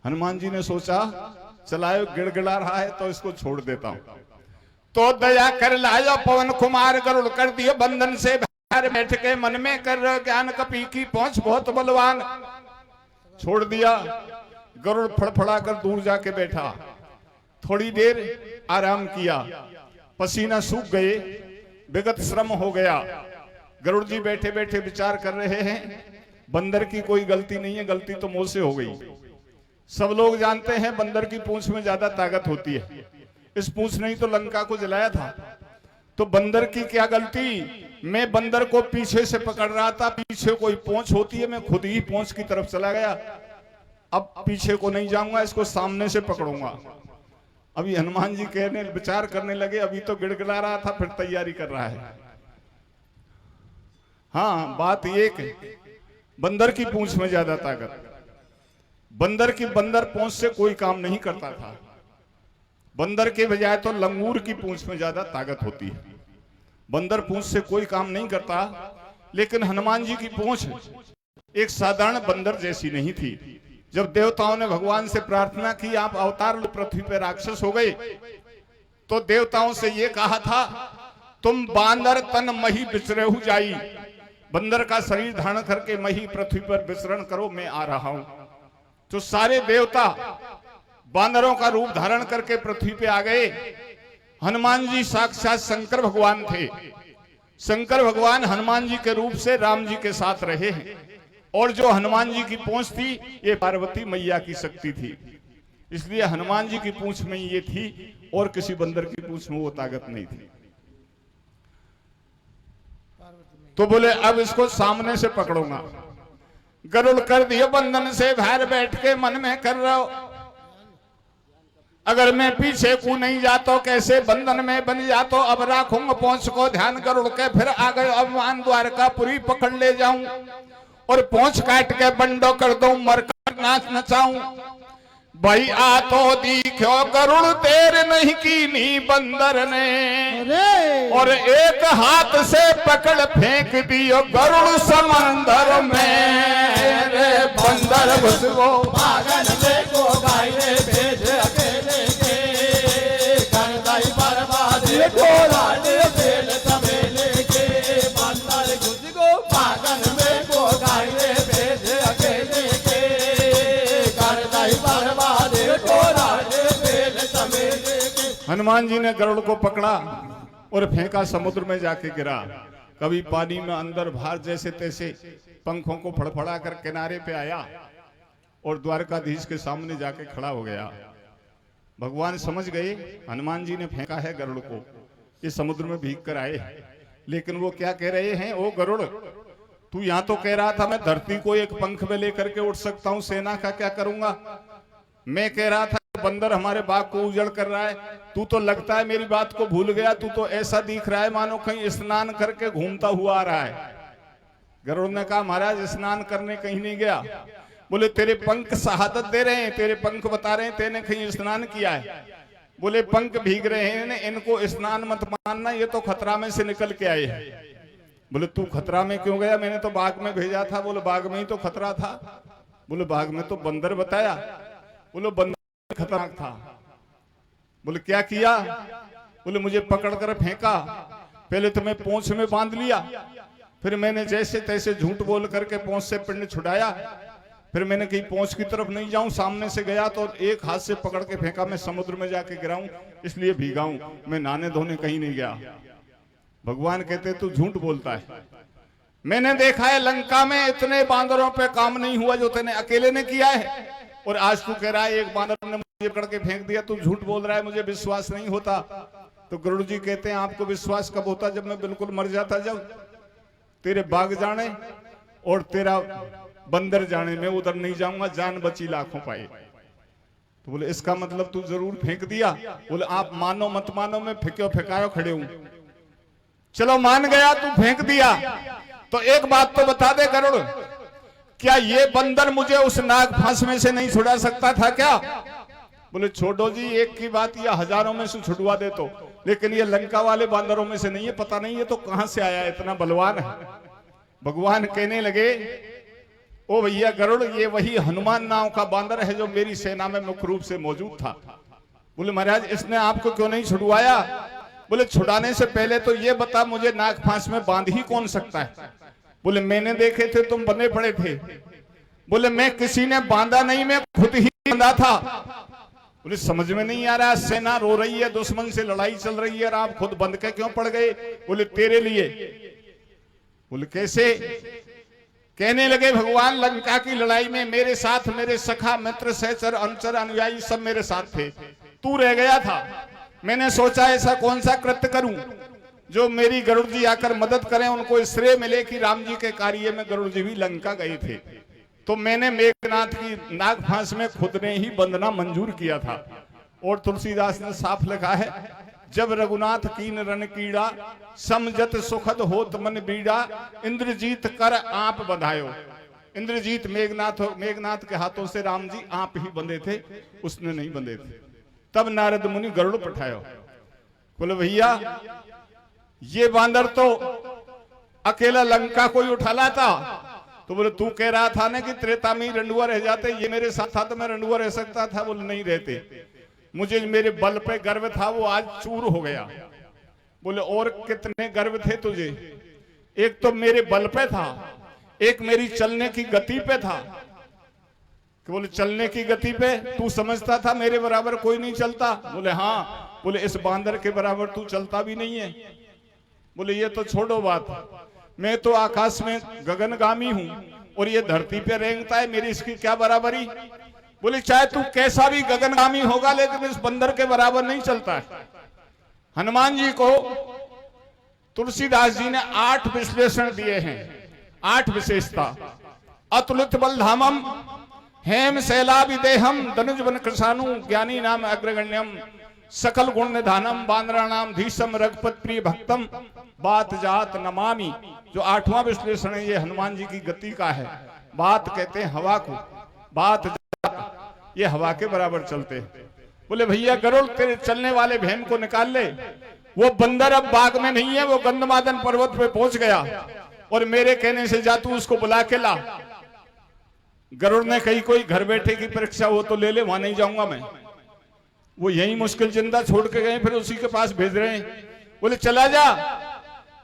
Speaker 1: हनुमान जी ने सोचा चलायो गिड़गिड़ा रहा है तो इसको छोड़ देता हूं। तो दया कर लायो पवन कुमार गरुड़ कर दिए बंधन से बाहर। बैठ के मन में कर रहे ज्ञान कपी की पहुंच बहुत बलवान। छोड़ दिया, गरुड़ फड़फड़ा कर दूर जाके बैठा। थोड़ी देर आराम किया, पसीना सूख गए, विगत श्रम हो गया। गरुड़ जी बैठे बैठे विचार कर रहे हैं बंदर की कोई गलती नहीं है, गलती तो मुझसे हो गई। सब लोग जानते हैं बंदर की पूंछ में ज्यादा ताकत होती है। इस पूंछ ने ही तो लंका को जलाया था। तो बंदर की क्या गलती, मैं बंदर को पीछे से पकड़ रहा था, पीछे कोई पूंछ होती है, मैं खुद ही पूंछ की तरफ चला गया। अब पीछे को नहीं जाऊंगा, इसको सामने से पकड़ूंगा। अभी हनुमान जी कहने विचार करने लगे, अभी तो गिड़गिड़ा रहा था, फिर तैयारी कर रहा है। हाँ बात एक है, बंदर की पूंछ में ज्यादा ताकत। बंदर पूंछ से कोई काम नहीं करता था। बंदर के बजाय तो लंगूर की पूंछ में ज्यादा ताकत होती है। बंदर पूंछ से कोई काम नहीं करता, लेकिन हनुमान जी की पूंछ एक साधारण बंदर जैसी नहीं थी। जब देवताओं ने भगवान से प्रार्थना की आप अवतार लो, पृथ्वी पर राक्षस हो गए, तो देवताओं से ये कहा था तुम बांदर तन मही विचरेहु जाई। बंदर का शरीर धारण करके मही पृथ्वी पर विचरण करो, मैं आ रहा हूं। तो सारे देवता बांदरों का रूप धारण करके पृथ्वी पे आ गए। हनुमान जी साक्षात शंकर भगवान थे। शंकर भगवान हनुमान जी के रूप से राम जी के साथ रहे हैं। और जो हनुमान जी की पूंछ थी ये पार्वती मैया की शक्ति थी, इसलिए हनुमान जी की पूंछ में ये थी और किसी बंदर की पूंछ में वो ताकत नहीं थी। तो बोले अब इसको सामने से पकड़ूंगा। गरुड़ कर दिए बंधन से बाहर, बैठ के मन में कर रहा हो अगर मैं पीछे को नहीं जाता कैसे बंधन में बन जाता। अब राखूंगा पहुंच को ध्यान गरुड़ के, फिर आगे अभिमान द्वारकापुरी पकड़ ले जाऊं और पहुंच काट के बंडो कर दूं, मरकर नाच नचाऊं। भाई आ तो दिखो गरुड़ देर नहीं की नी बंदर ने, और एक हाथ से पकड़ फेंक दियो गरुड़ समंदर में। रे बंदर घुस गो
Speaker 3: पागल देखो गाय रे भेज अकेले के, कर दाई बर्बाद को राडे बेल तमेले के। बंदर घुस गो पागल में को गाय रे भेज अकेले के, कर दाई बर्बाद को राडे बेल तमेले के।
Speaker 1: हनुमान जी ने गरुड़ को पकड़ा और फेंका, समुद्र में जाके गिरा। कभी पानी में अंदर बाहर जैसे तैसे पंखों को फड़फड़ा कर किनारे पे आया और द्वारकाधीश के सामने जाके खड़ा हो गया। भगवान समझ गए हनुमान जी ने फेंका है गरुड़ को, ये समुद्र में भीग कर आए। लेकिन वो क्या कह रहे हैं, ओ गरुड़ तू यहां तो कह रहा था मैं धरती को एक पंख में लेकर के उठ सकता हूं, सेना का क्या करूंगा। मैं कह रहा था बंदर हमारे बाग को उजड़ कर रहा है, तू तो लगता है मेरी बात को भूल गया। तू तो ऐसा दिख रहा है मानो कहीं स्नान करके घूमता हुआ आ रहा है। गरुड़ ने कहा महाराज स्नान करने कहीं नहीं गया, बोले तेरे पंख शहादत दे रहे हैं, तेरे पंख बता रहे हैं तेने कहीं स्नान किया है। बोले पंख भीग रहे हैं, इनको स्नान मत मानना, ये तो खतरा में से निकल के आए हैं। बोले तू खतरा में क्यों गया? मैंने तो बाग में भेजा था। बोले बाग में ही तो खतरा था। बोले बाग में तो बंदर बताया। बोले बंदर खतरनाक था। बोले क्या किया? बोले मुझे पकड़ कर फेंका, पहले तो मैं पूंछ में बांध लिया, फिर मैंने जैसे तैसे झूठ बोल करके पूंछ से पिंड छुड़ाया, फिर मैंने कहीं पूंछ की तरफ नहीं जाऊं, सामने से गया तो एक हाथ से पकड़ के फेंका, मैं समुद्र में जाके गिराऊं इसलिए भीगा हूं, मैं नहाने धोने कहीं नहीं गया। भगवान कहते तू झूठ बोलता है। मैंने देखा है लंका में इतने बांदरों पे काम नहीं हुआ जो तेने अकेले ने किया है, और आज तू कह रहा है एक बांदर ने मुझे पकड़ के फेंक दिया, तू झूठ बोल रहा है, मुझे विश्वास नहीं होता। तो गरुड़ जी कहते हैं आपको विश्वास कब होता? जब मैं बिल्कुल मर जाता, जब तेरे बाग जाने और तेरा बंदर जाने, मैं उधर नहीं जाऊंगा, जान बची लाखों पाए। तो बोले इसका मतलब तू जरूर फेंक दिया? बोले आप मानो मत मानो, मैं फेंक्यो फेंकायो खड़े हूं। चलो मान गया तू फेंक दिया, तो एक बात तो बता दे गरुड़, क्या ये बंदर मुझे उस नाग फांस में से नहीं छुड़ा सकता था क्या? बोले छोड़ो जी, एक की बात या हजारों में से छुड़वा दे तो, लेकिन ये लंका वाले बांदरों में से नहीं है, पता नहीं ये तो कहां से आया, इतना बलवान है। भगवान कहने लगे ओ भैया गरुड़, ये वही हनुमान नाम का बांदर है जो मेरी सेना में मुख्य रूप से मौजूद था। बोले महाराज इसने आपको क्यों नहीं छुड़वाया? बोले छुड़ाने से पहले तो ये बता मुझे नाग फांस में बांध ही कौन सकता है? बोले मैंने देखे थे तुम बने पड़े थे। बोले मैं किसी ने बांधा नहीं, मैं खुद ही बांधा था। बोले समझ में नहीं आ रहा, सेना रो रही है, दुश्मन से लड़ाई चल रही है और आप खुद बंध के क्यों पड़ गए? बोले तेरे लिए। बोले कैसे? कहने लगे भगवान लंका की लड़ाई में मेरे साथ मेरे सखा मित्र सहचर अनुचर अनुयायी सब मेरे साथ थे, तू रह गया था। मैंने सोचा ऐसा कौन सा कृत्य करूं जो मेरी गरुड़ जी आकर मदद करें, उनको श्रेय मिले कि राम जी के कार्य में गरुड़ जी भी लंका गए थे। तो मैंने मेघनाथ की नाग फांस में खुद ने ही बंधना मंजूर किया था। और तुलसीदास ने साफ लिखा है, जब रघुनाथ कीन रन कीड़ा, समझत सुखद होत मन बीड़ा, इंद्रजीत कर आप बंधायो। इंद्रजीत मेघनाथ के हाथों से राम जी आप ही बंधे थे, उसने नहीं बंधे थे। तब नारद मुनि गरुड़ पठायो। बोले भैया ये बांदर तो अकेला लंका को ही उठा लाता। तो बोले तू कह रहा था ना कि त्रेता में रंडुआ रह जाते, ये मेरे साथ था तो मैं रंडुआ रह सकता था। बोले नहीं रहते, मुझे मेरे बल पे गर्व था, वो आज चूर हो गया। बोले और कितने गर्व थे तुझे? एक तो मेरे बल पे था, एक मेरी चलने की गति पे था। बोले चलने की गति पे तू समझता था मेरे बराबर कोई नहीं चलता? बोले हाँ। बोले इस बांदर के बराबर तू चलता भी नहीं है। बोले ये तो छोड़ो बात, मैं तो आकाश में गगनगामी हूं और ये धरती पे रेंगता है, मेरी इसकी क्या बराबरी? बोले चाहे तू कैसा भी गगनगामी होगा लेकिन इस बंदर के बराबर नहीं चलता है। हनुमान जी को तुलसीदास जी ने 8 विश्लेषण दिए हैं, 8 विशेषता। अतुलित बलधामम, हेम शैला विदेहम, धनुज वन कृषाणु, ज्ञानी नाम अग्रगण्यम, सकल गुण निधानम, बांद्रा नाम धीसम, रघुपत प्रिय भक्तम, बात जात नमामि। जो 8वां विश्लेषण है ये हनुमान जी की गति का है। बात कहते हैं हवा को, बात ये हवा के बराबर चलते हैं। बोले भैया गरुड़ तेरे चलने वाले भैम को निकाल ले। वो बंदर अब बाग में नहीं है, वो गंधमादन पर्वत पे पहुंच गया और मेरे कहने से जा तू उसको बुला के ला। गरुड़ ने कही कोई घर बैठे की परीक्षा हो तो ले ले, वहां नहीं जाऊंगा मैं। वो यही मुश्किल जिंदा छोड़ के गए, फिर उसी के पास भेज रहे हैं। बोले चला जा,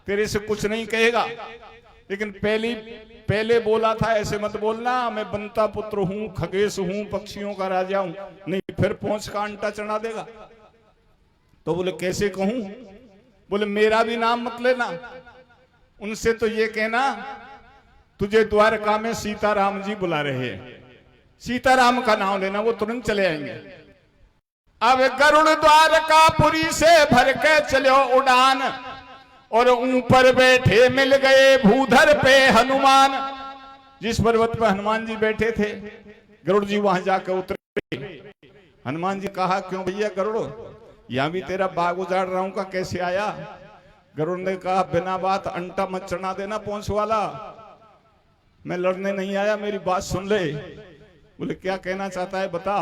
Speaker 1: तेरे से कुछ नहीं कहेगा, लेकिन पहले बोला था ऐसे मत बोलना, मैं बंता पुत्र हूं, खगेश हूं, पक्षियों का राजा हूं, नहीं फिर पहुंच का अंटा चढ़ा देगा। तो बोले कैसे कहूं? बोले मेरा भी नाम मत लेना, उनसे तो ये कहना तुझे द्वारका में सीताराम जी बुला रहे हैं, सीताराम का नाम लेना, वो तुरंत चले आएंगे। अब गरुड़ द्वारकापुरी से भर के चलो उड़ान, और ऊपर बैठे मिल गए भूधर पे हनुमान। जिस पर्वत पर हनुमान जी बैठे थे गरुड़ जी वहां जाकर उतरे। हनुमान जी कहा क्यों भैया गरुड़, यहां भी तेरा बाग उजाड़ रहा हूं का कैसे आया? गरुड़ ने कहा बिना बात अंटा मत चढ़ा देना पहुंच वाला, मैं लड़ने नहीं आया, मेरी बात सुन ले। बोले क्या कहना चाहता है बता।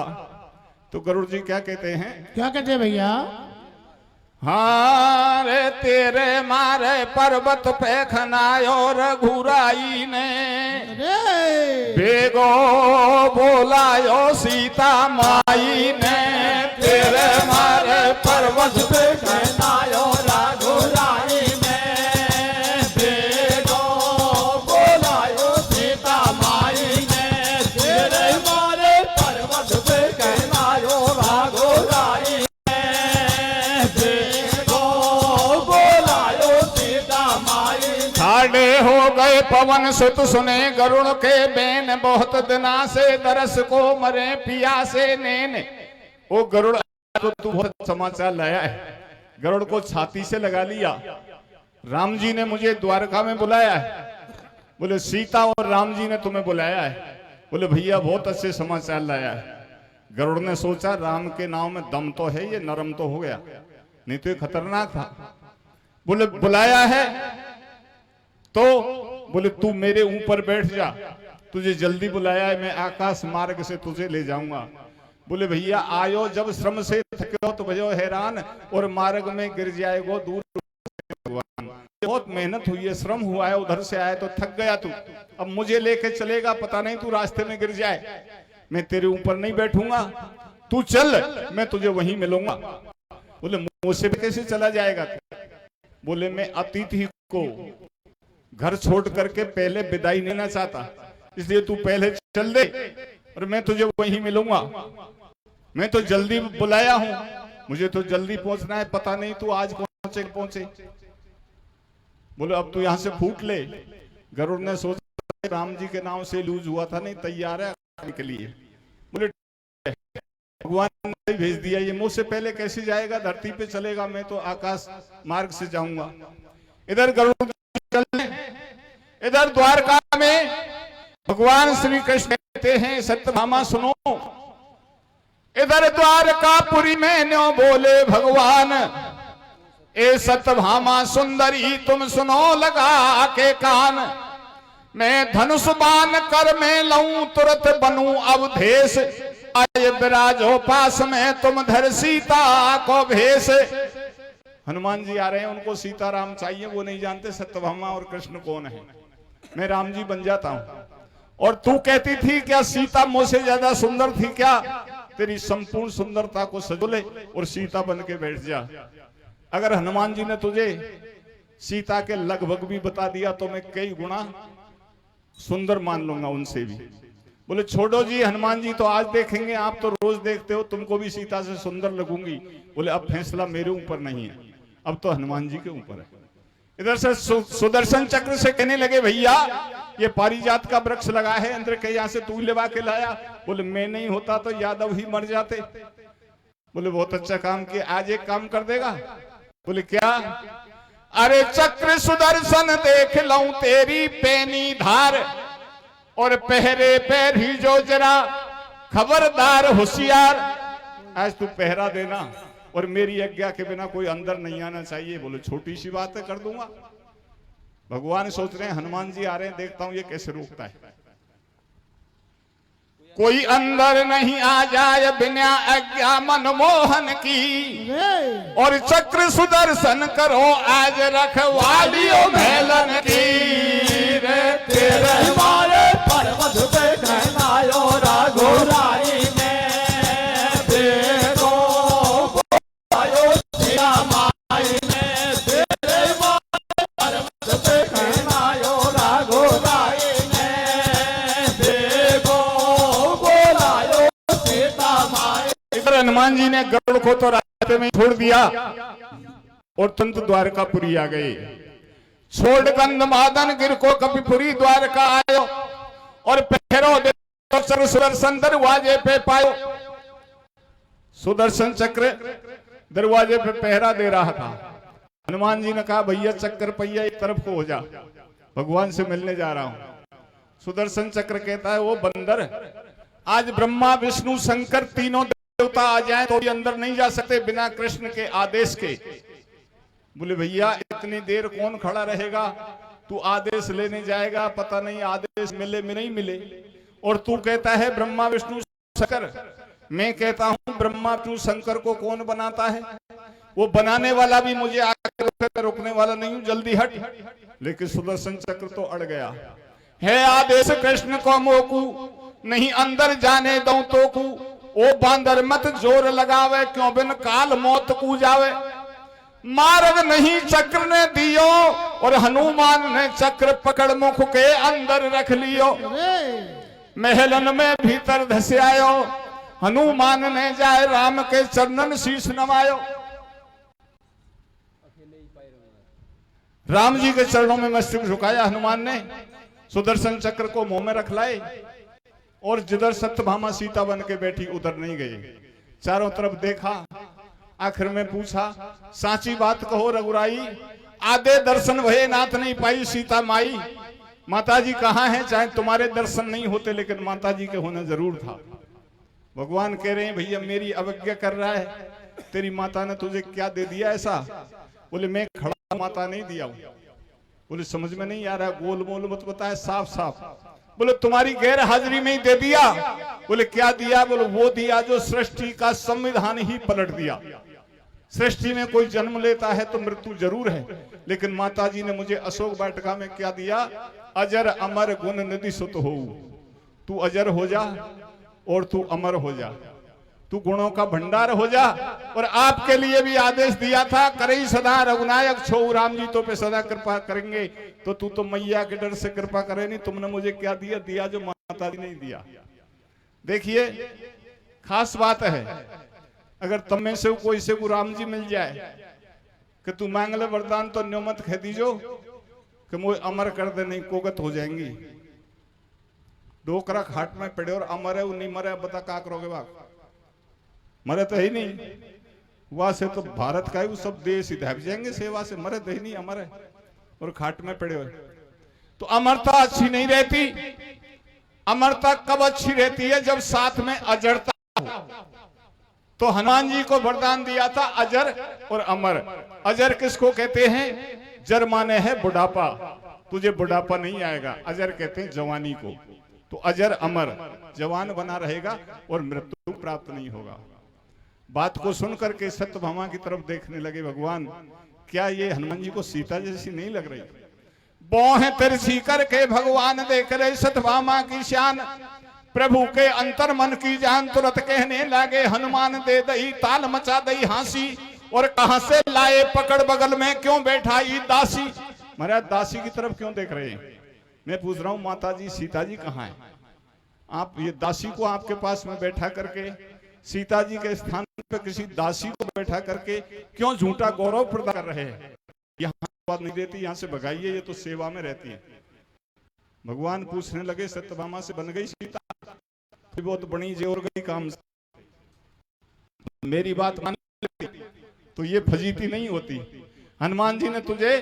Speaker 1: तो गरुड़ जी क्या कहते हैं?
Speaker 2: क्या कहते हैं भैया?
Speaker 1: हाँ रे तेरे मारे पर्वत पे खनायो रघुराई ने,
Speaker 2: अरे
Speaker 1: बेगो बोलायो सीता माई ने। तेरे मारे पर्वत पे
Speaker 3: कहनायो रघुराई ने, बेगो बोलायो सीता माई ने। तेरे मारे पर्वत पे कहनायो रघुराई ने, बेगो बोलायो सीता माई ने।
Speaker 1: ठाडे हो गए पवन सुत सुने गरुड़ के बेन, बहुत दिना से दरस को मरे पिया से नैन। ओ गरुड़ तो तू बहुत समाचार लाया है। गरुड़ को छाती से लगा लिया। राम जी ने मुझे द्वारका में बुलाया है। बोले सीता और राम जी ने तुम्हें बुलाया है। बोले भैया बहुत अच्छे समाचार लाया है। गरुड़ ने सोचा राम के नाम में दम तो है, ये नरम तो हो गया, नहीं तो ये खतरनाक था। बोले बुलाया है तो बोले तू मेरे ऊपर बैठ जा, तुझे जल्दी बुलाया है, मैं आकाश मार्ग से तुझे ले जाऊंगा। बोले भैया आयो जब श्रम से थको तो भजो हैरान, और मार्ग में गिर जाएगो दूर भगवान। बहुत मेहनत हुई है, श्रम हुआ है, उधर से आया तो थक गया तू, अब मुझे लेके चलेगा, पता नहीं तू रास्ते में गिर जाए। मैं तेरे ऊपर नहीं बैठूंगा, तू चल, मैं तुझे वहीं मिलूंगा। बोले मुझसे कैसे चला जाएगा? बोले मैं अतिथि को घर छोड़ करके पहले विदाई लेना चाहता, इसलिए तू पहले चल दे और मैं तुझे वहीं मिलूंगा। मैं तो जल्दी बुलाया हूं, मुझे तो जल्दी पहुंचना है, पता नहीं तू आज पहुंचे। बोले अब तू यहां से फूट ले। गरुड़ ने सोचा राम जी के नाम से लूज हुआ था, नहीं तैयार है के लिए। बोले भगवान ने भेज दिया, ये मुझसे पहले कैसे जाएगा, धरती पे चलेगा, मैं तो आकाश मार्ग से जाऊंगा। इधर गरुड़ चलने, इधर द्वारका में भगवान श्री कृष्ण कहते हैं सत्यभामा सुनो। इधर द्वारकापुरी में न्यो बोले भगवान, ए सत्यभामा सुंदरी तुम सुनो लगा के कान। मैं धनुष बाण कर में लऊं तुरंत बनूं अवधेश, आए विराजो पास में तुम धर सीता को भेष। हनुमान जी आ रहे हैं, उनको सीताराम चाहिए, वो नहीं जानते सत्यभामा और कृष्ण कौन है। मैं राम जी बन जाता हूं। और तू कहती थी क्या सीता मुझसे ज्यादा सुंदर थी क्या? तेरी संपूर्ण सुंदरता को सजो ले और सीता बन के बैठ जा। अगर हनुमान जी ने तुझे सीता के लगभग भी बता दिया तो मैं कई गुना सुंदर मान लूंगा उनसे भी। बोले छोड़ो जी, हनुमान जी तो आज देखेंगे, आप तो रोज देखते हो, तुमको भी सीता से सुंदर लगूंगी। बोले अब फैसला मेरे ऊपर नहीं है, अब तो हनुमान जी के ऊपर है। इधर से सुदर्शन चक्र से कहने लगे भैया ये पारिजात का वृक्ष लगा है, इंद्र के यहाँ से तू लेवा के लाया। बोले मैं नहीं होता तो यादव ही मर जाते। बोले बहुत अच्छा काम किया, आज एक काम कर देगा? बोले क्या? अरे चक्र सुदर्शन देख लऊं तेरी पैनी धार, और पहरे पैर ही जो जरा खबरदार होशियार। आज तू पहरा देना और मेरी आज्ञा के बिना कोई अंदर नहीं आना चाहिए। बोले छोटी सी बात है, कर दूंगा। भगवान सोच रहे हैं हनुमान जी आ रहे हैं, देखता हूं ये कैसे रोकता है। कोई अंदर नहीं आ जाए बिना आज्ञा मनमोहन की, और चक्र सुदर्शन करो आज रखवालियों मेलन की।
Speaker 3: तेरे मारे पर्वत पे कहनायो रघुराई ने, बेगो बोलायो सीता माई ने। तेरे मारे पर्वत पे कहनायो रघुराई ने, बेगो बोलायो सीता माई।
Speaker 1: इधर हनुमान जी ने गरुड़ को तो रास्ते में छोड़ दिया और तुरंत द्वारकापुरी आ गए। छोड़ गंधमादन गिर को कपिपुरी द्वारका आयो, और पहरो दे सुदर्शन दरवाजे पे पायो। सुदर्शन चक्र दरवाजे पे पहरा दे रहा था। हनुमान जी ने कहा भैया चक्कर पहिया एक तरफ को हो जा, भगवान से मिलने जा रहा हूं। सुदर्शन चक्र कहता है वो बंदर, आज ब्रह्मा विष्णु शंकर तीनों देवता आ जाए तो भी अंदर नहीं जा सकते बिना कृष्ण के आदेश के। बोले भैया इतनी देर कौन खड़ा रहेगा, तू आदेश लेने जाएगा, पता नहीं आदेश मिले में नहीं मिले। और तू कहता है ब्रह्मा विष्णु शंकर। मैं कहता हूं ब्रह्मा विष्णु शंकर को कौन बनाता है? वो बनाने वाला भी मुझे आकर रोकने वाला नहीं हूं, जल्दी हट। लेकिन सुदर्शन चक्र तो अड़ गया। है आदेश कृष्ण को मोकू, नहीं अंदर जाने दो तो कू। ओ बांदर मत जोर लगावे, क्यों बिन काल मौत कू जावे। मार्ग नहीं चक्र ने दियो, और हनुमान ने चक्र पकड़ मुख के अंदर रख लियो। महलन में भीतर धस आयो, हनुमान ने जाए राम के चरणन शीश नवायो। राम जी के चरणों में मस्तक झुकाया हनुमान ने, सुदर्शन चक्र को मुंह में रख लाए, और जिधर सत्यभामा सीता बन के बैठी उधर नहीं गए। चारों तरफ देखा, आखिर में पूछा साची बात कहो रघुराई, आधे दर्शन भये नाथ नहीं पाई सीता माई। माता जी कहाँ हैं? चाहे तुम्हारे दर्शन नहीं होते लेकिन माता जी के होना जरूर था। भगवान कह रहे हैं भैया मेरी अवज्ञा कर रहा है, तेरी माता ने तुझे क्या दे दिया ऐसा? बोले मैं खड़ा माता नहीं दिया हूं। बोले समझ में नहीं आ रहा, गोल मोल मत बताए, साफ साफ। बोले तुम्हारी गैर हाजिरी में ही दे दिया। बोले क्या दिया? बोले वो दिया जो सृष्टि का संविधान ही पलट दिया। सृष्टि में कोई जन्म लेता है तो मृत्यु जरूर है, लेकिन माताजी ने मुझे अशोक वाटिका में क्या दिया? अजर अमर गुण निधि सुत हो। तू अजर हो जा और तू अमर हो जा, तू गुणों का भंडार हो जा। और आपके लिए भी आदेश दिया था, करई सदा रघुनायक छो। राम जी तो पे सदा कृपा करेंगे, तो तू तो मैया के डर से कृपा करे नहीं। तुमने मुझे क्या दिया? दिया जो माता जी नहीं दिया। देखिए खास बात है, अगर तुम में से कोई से राम जी मिल जाए कि तू मांग ले वरदान, तो न्यो मत कह दीजो कि मुझे अमर कर दे, नहीं कोगत हो जाएंगी। डोकरा खाट में पड़े और अमर है वो नहीं मरे, बता क्या करोगे? बाप मरे तो ही नहीं, वहां से तो भारत का ही वो सब देश ही दब जाएंगे सेवा से। मरे तो ही नहीं, अमर है और खाट में पड़े हुए। तो अमरता अच्छी नहीं रहती। अमरता कब अच्छी रहती है? जब साथ में अजरता हो। तो हनुमान जी को वरदान दिया था अजर और अमर। अजर किसको कहते हैं? जर माने है बुढ़ापा, तुझे बुढ़ापा नहीं आएगा। अजर कहते हैं जवानी को। तो अजर अमर, जवान बना रहेगा और मृत्यु प्राप्त नहीं होगा। बात को सुन करके सत्यभामा की तरफ देखने लगे भगवान। क्या ये हनुमान जी को सीता जैसी नहीं लग रही? बोह तिरछी करके भगवान देख रहे सत्यभामा की शान। प्रभु के अंतर मन की जान, तुरंत कहने लगे हनुमान दे दई ताल मचा दई हंसी। और कहां से लाए पकड़ बगल में क्यों बैठाई दासी। महाराज दासी की तरफ क्यों देख रहे हैं? मैं पूछ रहा हूं माता जी सीता जी कहाँ है? आप ये दासी को आपके पास में बैठा करके, सीता जी के स्थान पे किसी दासी को बैठा करके क्यों झूठा गौरव प्रदान कर रहे हैं? यहाँ बात नहीं देती, यहाँ से भगाइए, ये तो सेवा में रहती है। भगवान पूछने लगे सत्यभामा से बन गई सीता? बहुत बनी जोर गई काम से। मेरी बात मान तो ये फजीती नहीं होती। हनुमान जी ने तुझे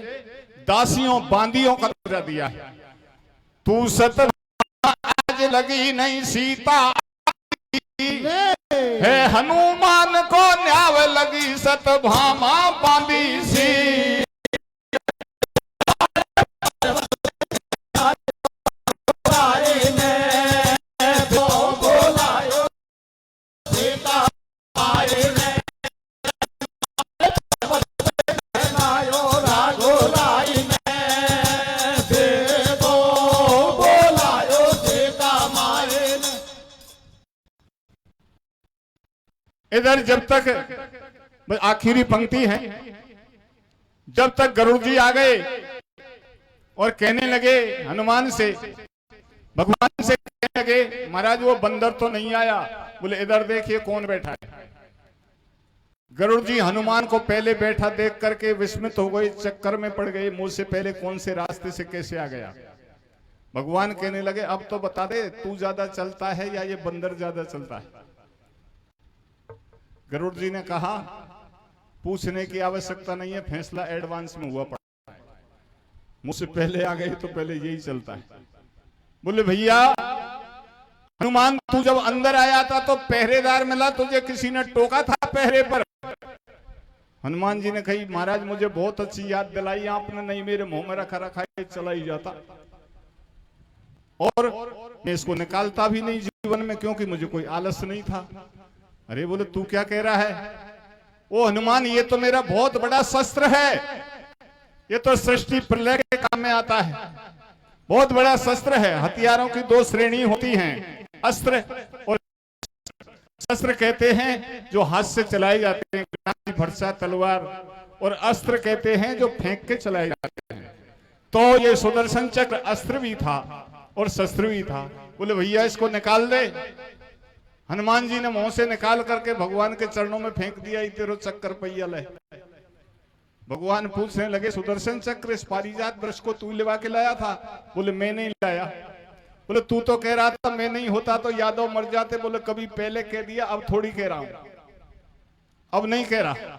Speaker 1: दासियों बांदियों का दर्जा दिया है। तू सत्यभामा आज लगी नहीं सीता है, हनुमान को न्याव लगी सत्यभामा बांदी सी। इधर जब तक आखिरी पंक्ति है, जब तक गरुड़ जी आ गए और कहने लगे हनुमान से, भगवान से कहने लगे महाराज वो बंदर तो नहीं आया। बोले इधर देखिए कौन बैठा है। गरुड़ जी हनुमान को पहले बैठा देख करके विस्मित हो गए, चक्कर में पड़ गए, मुझसे पहले कौन से रास्ते से कैसे आ गया। भगवान कहने लगे अब तो बता दे, तू ज्यादा चलता है या ये बंदर ज्यादा चलता है? गरुड़ जी ने कहा पूछने की आवश्यकता नहीं है, फैसला एडवांस में हुआ पड़ा है। मुझसे पहले आ गए तो पहले यही चलता है। बोले भैया हनुमान तू जब अंदर आया था तो पहरेदार मिला, तुझे किसी ने टोका था पहरे पर? हनुमान जी ने कही महाराज मुझे बहुत अच्छी याद दिलाई आपने, नहीं मेरे मुंह में रखा रखा चला ही जाता। और मैं इसको निकालता भी नहीं जीवन में, क्योंकि मुझे कोई आलस नहीं था। अरे बोले तू क्या कह रहा है? ओ हनुमान, ये तो मेरा बहुत बड़ा शस्त्र है, ये तो सृष्टि प्रलय के काम में आता है, बहुत बड़ा शस्त्र है। हथियारों की दो श्रेणी होती हैं, अस्त्र और शस्त्र कहते हैं जो हाथ से चलाए जाते हैं, फरसा, तलवार, और अस्त्र कहते हैं जो फेंक के चलाए जाते हैं। तो ये सुदर्शन चक्र अस्त्र भी था और शस्त्र भी था। बोले भैया इसको निकाल दे। हनुमान जी ने मुंह से निकाल करके भगवान के चरणों में फेंक दिया। तेरो चक्कर पहिया ले। भगवान पूछने लगे, सुदर्शन चक्र इस पारिजात वृक्ष को तू लेवा के लाया था? बोले मैं नहीं लाया। बोले तू तो कह रहा था मैं नहीं होता तो यादव मर जाते। बोले कभी पहले कह दिया, अब थोड़ी कह रहा हूं, अब नहीं कह रहा।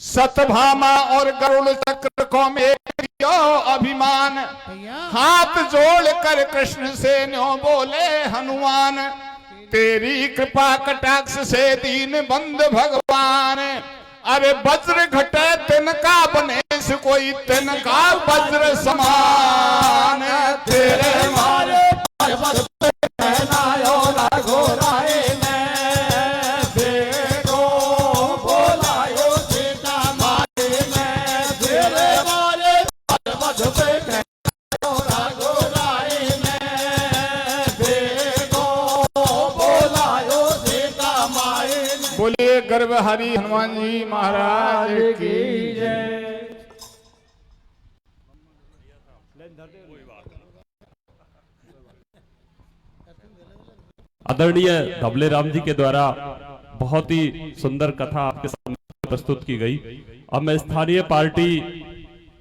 Speaker 1: सतभामा और गरुड़ चक्र को में अभिमान,
Speaker 2: भैया
Speaker 1: हाथ जोड़ कर कृष्ण से न्यो बोले हनुमान, तेरी कृपा कटाक्ष से दीन बंद भगवान। अरे वज्र घटे तिनका बने से कोई तिनका वज्र समान, तेरे
Speaker 3: मारे पर्वत पे पहनायो रघुराई ने, देखो बोलायो सीता माई ने, तेरे मारे पर्वत पे पहनायो रघुराई ने, देखो बोलायो सीता माई ने।
Speaker 1: बोलिए गर्भहरि हनुमान जी महाराज की जय।
Speaker 4: आदरणीय धबले राम जी के द्वारा बहुत ही सुंदर कथा आपके सामने प्रस्तुत की गई। अब मैं स्थानीय पार्टी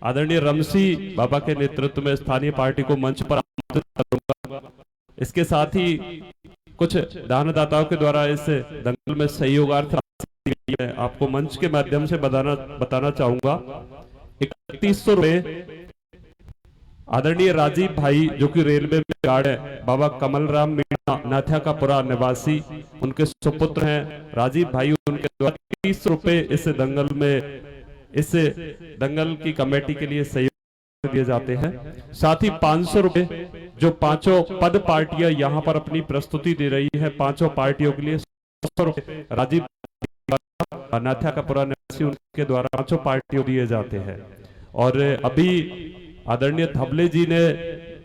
Speaker 4: आदरणीय रमसी बाबा के नेतृत्व में स्थानीय पार्टी को मंच पर आमंत्रित करूंगा। इसके साथ ही कुछ दानदाताओं के द्वारा इस दंगल में सहयोगार्थ आपको मंच के माध्यम से बताना चाहूंगा। 3100 रुपए आदरणीय राजीव भाई जो कि रेलवे में गार्ड है, बाबा कमल राम मीणा नाथ्या का पुरा निवासी, उनके सुपुत्र हैं राजीव भाई, उनके द्वारा 30 रुपए इस दंगल की कमेटी के लिए सहयोग दिए जाते हैं। साथ ही 500 रुपए जो पांचों पद पार्टियां यहाँ पर अपनी प्रस्तुति दे रही है, पांचों पार्टियों के लिए 100 रुपए राजीव नाथ्या का पुरा निवासी उनके द्वारा पांचों पार्टियों दिए जाते हैं। और अभी आदरणीय धबले जी ने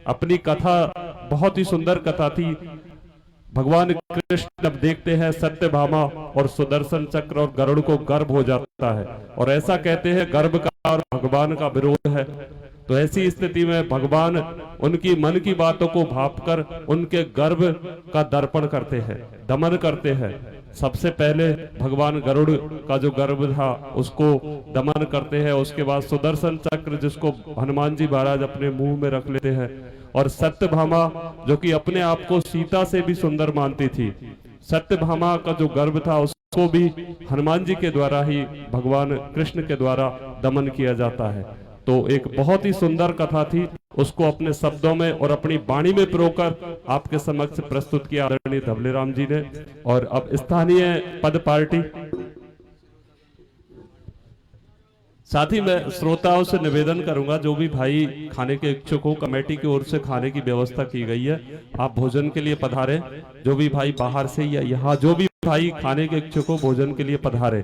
Speaker 4: अपनी कथा, बहुत ही सुंदर कथा थी। भगवान कृष्ण अब देखते हैं सत्यभामा और सुदर्शन चक्र और गरुड़ को गर्भ हो जाता है, और ऐसा कहते हैं गर्भ का और भगवान का विरोध है। तो ऐसी स्थिति में भगवान उनकी मन की बातों को भांपकर उनके गर्भ का दर्पण करते हैं, दमन करते हैं। सबसे पहले भगवान गरुड़ का जो गर्भ था उसको दमन करते हैं, उसके बाद सुदर्शन चक्र जिसको हनुमान जी महाराज अपने मुंह में रख लेते हैं, और सत्यभामा जो कि अपने आप को सीता से भी सुंदर मानती थी, सत्यभामा का जो गर्भ था उसको भी हनुमान जी के द्वारा ही भगवान कृष्ण के द्वारा दमन किया जाता है। तो एक बहुत ही सुंदर कथा थी, उसको अपने शब्दों में और अपनी वाणी में पिरोकर आपके समक्ष प्रस्तुत किया आदरणीय धबले राम जी ने। और अब स्थानीय पद पार्टी, साथ ही मैं श्रोताओं से निवेदन करूंगा, जो भी भाई खाने के इच्छुक हो, कमेटी की ओर से खाने की व्यवस्था की गई है, आप भोजन के लिए पधारे। जो भी भाई बाहर से या यहाँ जो भी भाई खाने के इच्छुक हो, भोजन के लिए पधारे।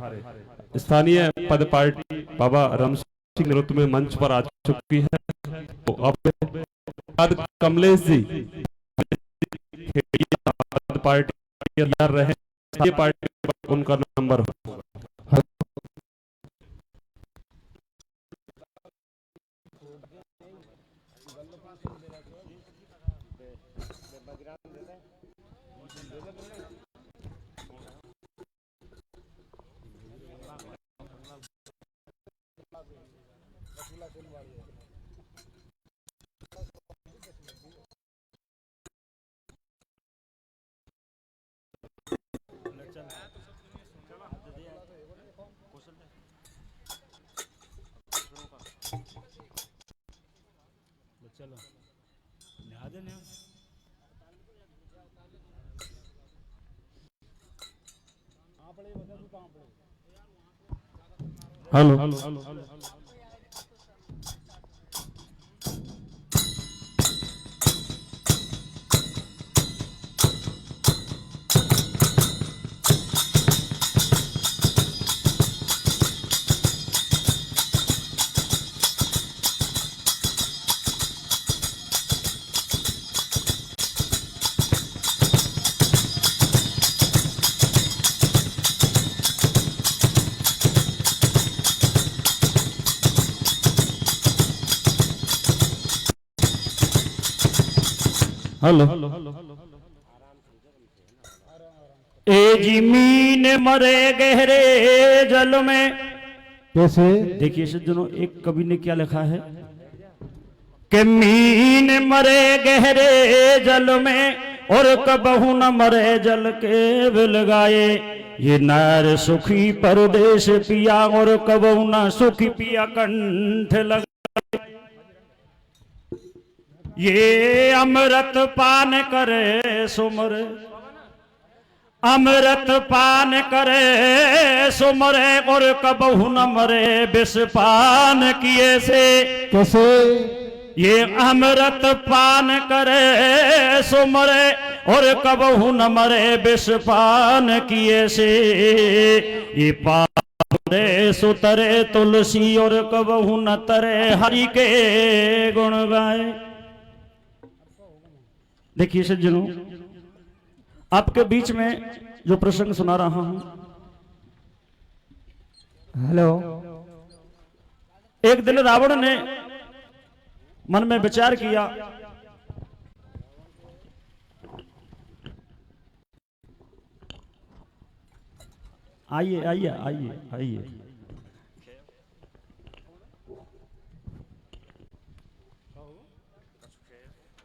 Speaker 4: स्थानीय पद पार्टी बाबा रम नेतृत्व में मंच पर आ चुकी है। तो अब कमलेश जी पार्टी रहे, पार्टी उनका नंबर हो। Hello
Speaker 5: hello. ए जमीन मरे गहरे जल में।
Speaker 2: कैसे?
Speaker 5: देखिए सज्जनों, एक कवि ने क्या लिखा है कि मीन मरे गहरे जल में और कबहू न मरे जल के बिल गाए। ये नार सुखी परदेश पिया और कबहू न सुखी पिया कंठ लगाए। ये अमृत पान करे सुमरे, अमृत पान करे सुमरे और कबहू न मरे विष पान किए से।
Speaker 2: कैसे?
Speaker 5: ये अमृत पान करे सुमरे और कबहू न मरे विष पान किए से। ये पारे सुतरे तुलसी और कबहू न तरे हरि के गुण गाए। देखिए सज्जनों, आपके बीच में जो प्रसंग सुना रहा हूं,
Speaker 2: हेलो।
Speaker 5: एक दिन रावण ने मन में विचार किया, आइए आइए आइए आइए,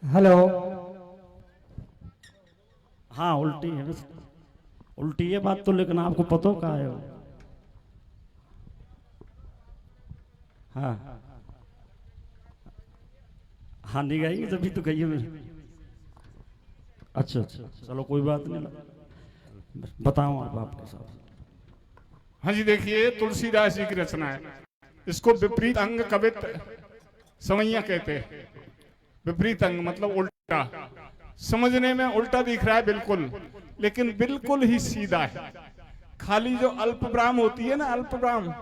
Speaker 2: हेलो।
Speaker 5: हाँ उल्टी है, उल्टी है बात तो, लेकिन आपको पता कहाँ है वो। हाँ हाँ नहीं गाएंगे तभी तो कहिए मेरे। अच्छा अच्छा चलो कोई बात नहीं, बताओ आप आपके साथ।
Speaker 1: हाँ जी, देखिए तुलसीदास जी की रचना है। इसको विपरीत अंग कवित समैया कहते हैं। विपरीत अंग मतलब उल्टा, समझने में उल्टा दिख रहा है बिल्कुल, लेकिन बिल्कुल ही सीधा है। खाली जो अल्पविराम होती है ना, अल्पविराम,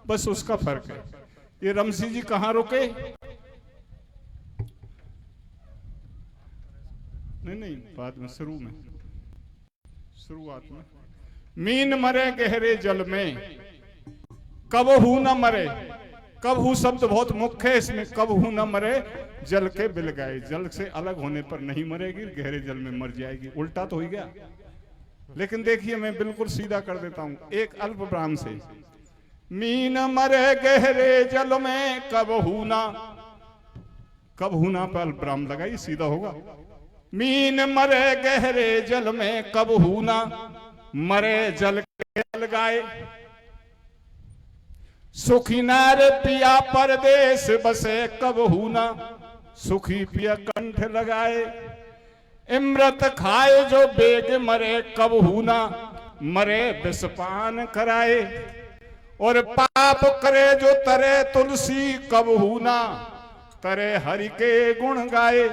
Speaker 1: बस उसका फर्क है। ये रमसी जी कहाँ रुके? नहीं, बाद में, शुरुआत में। मीन मरे गहरे जल में कबहू न मरे। कबहू शब्द बहुत मुख्य है इसमें। कबहू न मरे जल के बिल गए। जल से अलग होने पर नहीं मरेगी, गहरे जल में मर जाएगी। उल्टा तो हो गया, लेकिन देखिए मैं बिल्कुल सीधा कर देता हूं एक अल्प विराम से। मीन मरे गहरे जल में कबहू ना पर अल्प विराम लगाइए, सीधा होगा। मीन मरे गहरे जल में कबहू ना मरे जल के बिल गाए। सुखी नार पिया परदेश बसे कबहू ना सुखी पिया कंठ लगाए। अमृत खाए जो बेग मरे कबहू ना मरे विषपान कराए। और पाप करे जो तरे तुलसी कबहू ना तरे हरि के गुण गाए।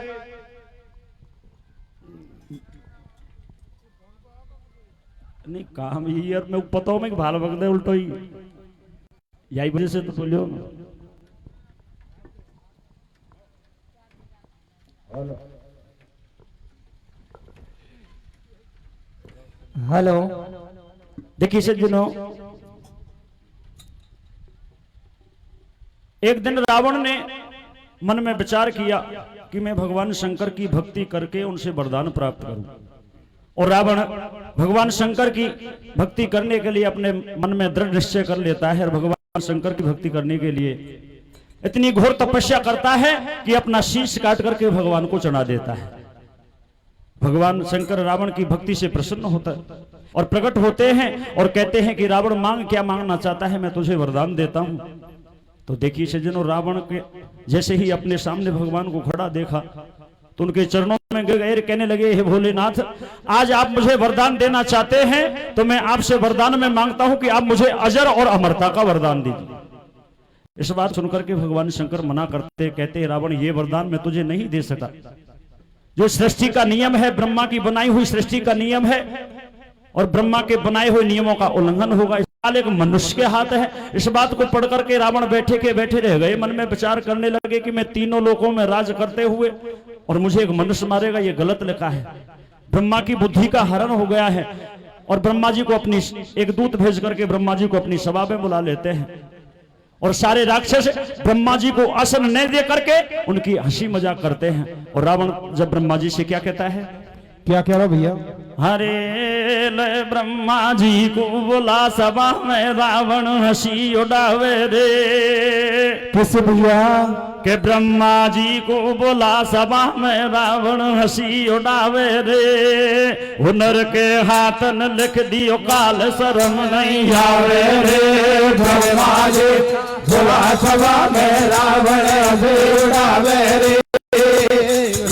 Speaker 5: नहीं काम यही यार, मैं पता हूं मैं भाल बगदे उल्टो ही यही वजह से तो बोलियो।
Speaker 2: हेलो।
Speaker 5: देखिए सज्जनों, एक दिन रावण ने मन में विचार किया कि मैं भगवान शंकर की भक्ति करके उनसे वरदान प्राप्त करूं। और रावण भगवान शंकर की भक्ति करने के लिए अपने मन में दृढ़ निश्चय कर लेता है, और भगवान शंकर की भक्ति करने के लिए इतनी घोर तपस्या करता है कि अपना शीश काट करके भगवान को चढ़ा देता है। भगवान शंकर रावण की भक्ति से प्रसन्न होता है और प्रकट होते हैं और कहते हैं कि रावण मांग, क्या मांगना चाहता है, मैं तुझे वरदान देता हूं। तो देखिए सज्जनों, रावण के जैसे ही अपने सामने भगवान को खड़ा देखा तो उनके चरणों में गिर गए, कहने लगे, हे भोलेनाथ, आज आप मुझे वरदान देना चाहते हैं तो मैं आपसे वरदान में मांगता हूं कि आप मुझे अजर और अमरता का वरदान दीजिए। इस बात सुनकर के भगवान शंकर मना करते, कहते, रावण ये वरदान मैं तुझे नहीं दे सकता। जो सृष्टि का नियम है, ब्रह्मा की बनाई हुई सृष्टि का नियम है, और ब्रह्मा के बनाए हुए नियमों का उल्लंघन होगा, इस साल एक मनुष्य के हाथ है। इस बात को पढ़ करके रावण बैठे के बैठे रह गए। मन में विचार करने लगे कि मैं तीनों लोकों में राज करते हुए और मुझे एक मनुष्य मारेगा, ये गलत लिखा है। ब्रह्मा की बुद्धि का हरण हो गया है। और ब्रह्मा जी को अपनी एक दूत भेज करके ब्रह्मा जी को अपनी सभा में बुला लेते हैं और सारे राक्षस ब्रह्मा जी को आसन नहीं दे करके उनकी हंसी मजाक करते हैं। और रावण जब ब्रह्मा जी से क्या कहता है,
Speaker 2: क्या कह रहा भैया?
Speaker 5: हरे ले ब्रह्मा जी को बोला सभा में रावण हंसी उड़ावे रे।
Speaker 2: किससे भैया?
Speaker 5: के ब्रह्मा जी को बोला सभा में रावण हंसी उड़ावे रे। हुनर के हाथ न लिख दियो काल शर्म नहीं आवे रे।
Speaker 3: ब्रह्मा जी बोला सभा में रावण हंसी उड़ावे रे।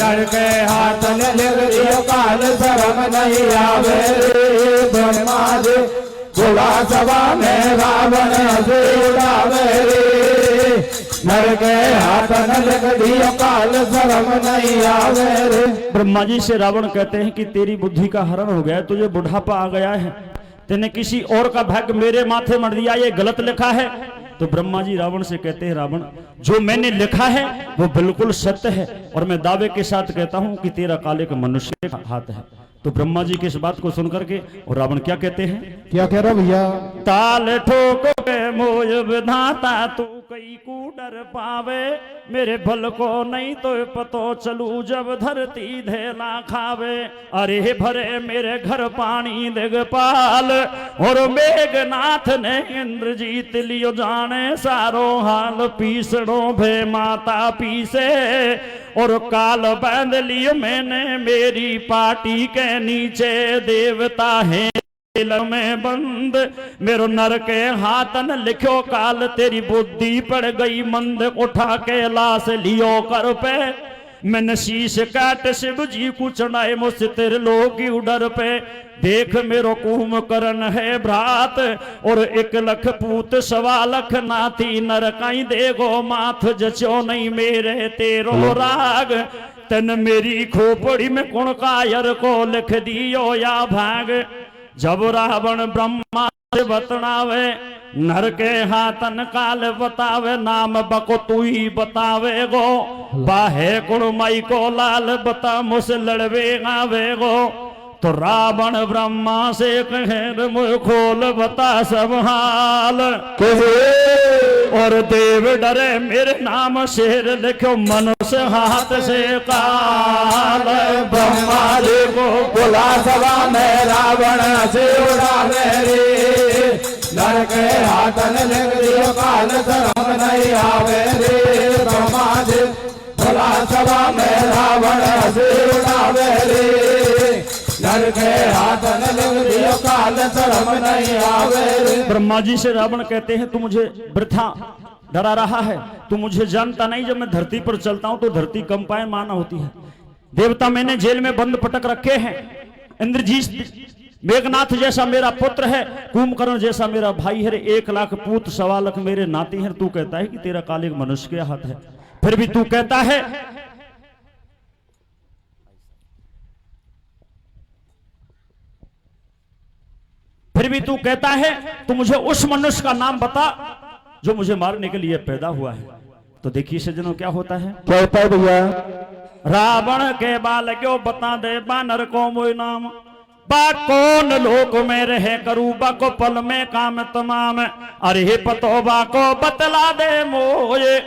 Speaker 3: लड़के हाथ ने लिख दियो काल शर्म नहीं आवे रे। ब्रह्मा जी बोला सभा में रावण हंसी उड़ावे रे। लड़के हाथ ने लिख दियो काल शर्म नहीं आवे रे।
Speaker 5: ब्रह्मा जी से रावण कहते हैं कि तेरी बुद्धि का हरण हो गया, तुझे बुढ़ापा आ गया है, तेने किसी और का भाग्य मेरे माथे मर दिया, ये गलत लिखा है। तो ब्रह्मा जी रावण से कहते हैं, रावण जो मैंने लिखा है वो बिल्कुल सत्य है और मैं दावे के साथ कहता हूं कि तेरा काल एक मनुष्य का हाथ है। तो ब्रह्मा जी की इस बात को सुनकर के और रावण क्या कहते हैं,
Speaker 2: क्या कह रहा भैया?
Speaker 5: ताल ठोको के मोय विधाता तू कई को डर पावे। मेरे भल को नहीं तो पतो चलू जब धरती धेला खावे। अरे भरे मेरे घर पानी दिगपाल और मेघनाथ ने इंद्रजीत लियो जाने सारो हाल। पीसड़ो भे माता पीसे और काल बांध लियो मैंने मेरी पाटी के नीचे। देवता है में बंद मेरो नर के हाथन लिखो काल। तेरी बुद्धि पड़ गई मंद उठा के लाश लियो कर पे। मैंने शीश काट शिव जी को चढ़ाए मुझसे तेरे लोग की उडर पे। देख मेरो कुम करन है भ्रात और 1 लाख पूत 1.25 लाख नाती नर कहीं देगो माथ जचो नहीं मेरे तेरो राग। तन मेरी खोपड़ी में कुण कायर को लिख दियो या भाग। जब रावण ब्रह्मा से बतनावे नर के हाथन काल बतावे। नाम बको तू ही बतावे गो बाहे कुण माई को लाल बता मुझसे लड़वे आवे गो। तो रावण ब्रह्मा से कहे मुझ खोल बता सब हाल। और देव डरे मेरे नाम शेर लिखो मनुष्य हाथ से काल।
Speaker 3: ब्रह्मा जी को बोला सभा में रावण से उड़ावे रे। नर के हाथ ने लिख दियो काल शर्म नहीं आवे रे। ब्रह्मा जी बोला सभा में रावण से उड़ावे रे। नर के हाथ ने लिख दियो काल शर्म नहीं आवे रे।
Speaker 5: ब्रह्मा जी से रावण कहते हैं तू मुझे वृथा डरा रहा है, तू मुझे जानता नहीं जब मैं धरती पर चलता हूं तो धरती कंपायमान होती है। देवता मैंने जेल में बंद पटक रखे हैं। इंद्रजीत मेघनाथ जैसा मेरा पुत्र है, कुंभकर्ण जैसा मेरा भाई है, 1 लाख पूत 1.25 लाख मेरे नाती हैं। तू कहता है कि तेरा काल एक मनुष्य के हाथ है। फिर भी तू कहता है तू मुझे उस मनुष्य का नाम बता जो मुझे मारने के लिए पैदा हुआ है। तो देखिए सज्जनों क्या होता है,
Speaker 2: क्या होता है भैया?
Speaker 5: रावण के बाल क्यों बता दे बानर को मोय नाम। बा कौन लोक में रहे करू बा को पल में काम तमाम। अरे पतो बा को बतला दे मोये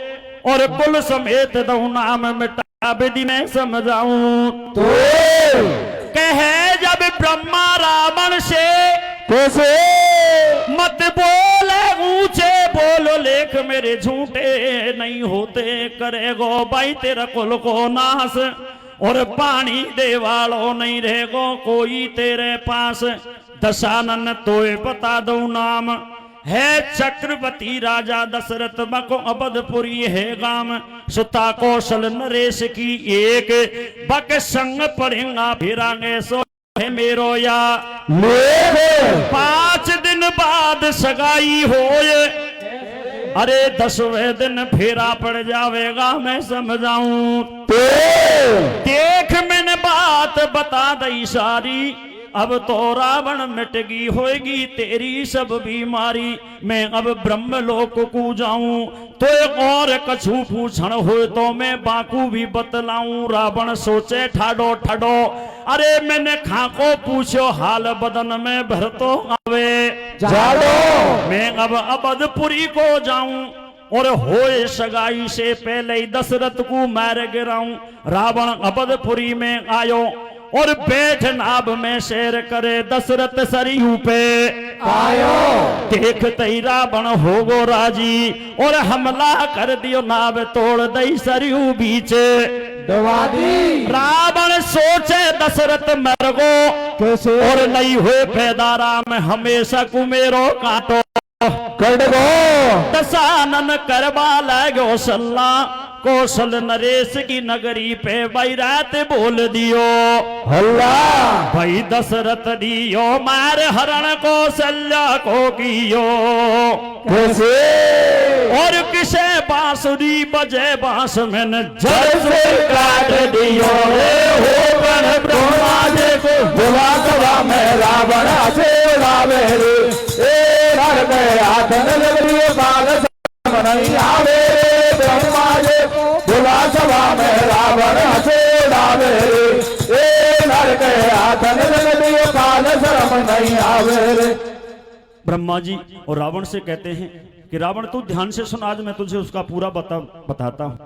Speaker 5: और कुल समेत दो नाम मिटा विधि में समझाऊं। तो कहे जब ब्रह्मा रावण से
Speaker 2: कैसे?
Speaker 5: मत बोले ऊंचे बोलो लेख मेरे झूठे नहीं होते करेगो भाई तेरा कुल को नाश। और पानी देवालो नहीं रहेगो कोई तेरे पास। दशानन तोय बता दो नाम है चक्रवर्ती राजा दशरथ बको अवधपुरी है गाम। सुता कौशल नरेश की एक बक संग पढ़ेगा फिरांगे सो है मेरो या 5 दिन बाद सगाई होए। अरे 10वें दिन फेरा पड़ जावेगा मैं समझाऊं। देख मैंने बात बता दई सारी। अब तो रावण मिटगी होएगी तेरी सब बीमारी। मैं अब ब्रह्मलोक को जाऊं तो एक और कछु पूछण हो तो मैं बाकू भी बतलाऊं। रावण सोचे ठाडो ठाडो अरे मैंने खाको पूछो हाल बदन में भर तो आवे जाडो। मैं अब अवधपुरी को जाऊं और होए सगाई से पहले ही दशरथ को मार गिराऊं। रावण अवधपुरी में आयो और बैठ नाभ में शेर करे दशरथ सरयू पे आयो। देखते ही रावण हो गो राजी और हमला कर दियो नाभ तोड़ दई सरयू बीच दवादी। रावण सोचे दशरथ मर गो
Speaker 2: कैसे
Speaker 5: और नहीं हुए पैदा राम हमेशा कुमेरो काटो
Speaker 2: कर दो
Speaker 5: दशानन करवा लगो सल्ला। कौशल नरेश की नगरी पे बैरात बोल दियो
Speaker 2: हल्ला
Speaker 5: भाई दशरथ दियो मार हरण कौशल्या को कियो।
Speaker 2: कैसे
Speaker 5: और किसे बांसुरी बजे बांस में जड़ से काट दियो रे हो गण ब्रह्मा जी को
Speaker 2: बुला सभा में रावण से रावे रे ए घर में आधन लगरी बाल नहीं आवे ब्रह्मा जी बुला सभा में रावण से रावे रे ए घर के आधन लगरी बाल शर्म नहीं आवे रे।
Speaker 5: ब्रह्मा जी और रावण से कहते हैं कि रावण तू ध्यान से सुन, आज मैं तुझे उसका पूरा बताता हूं।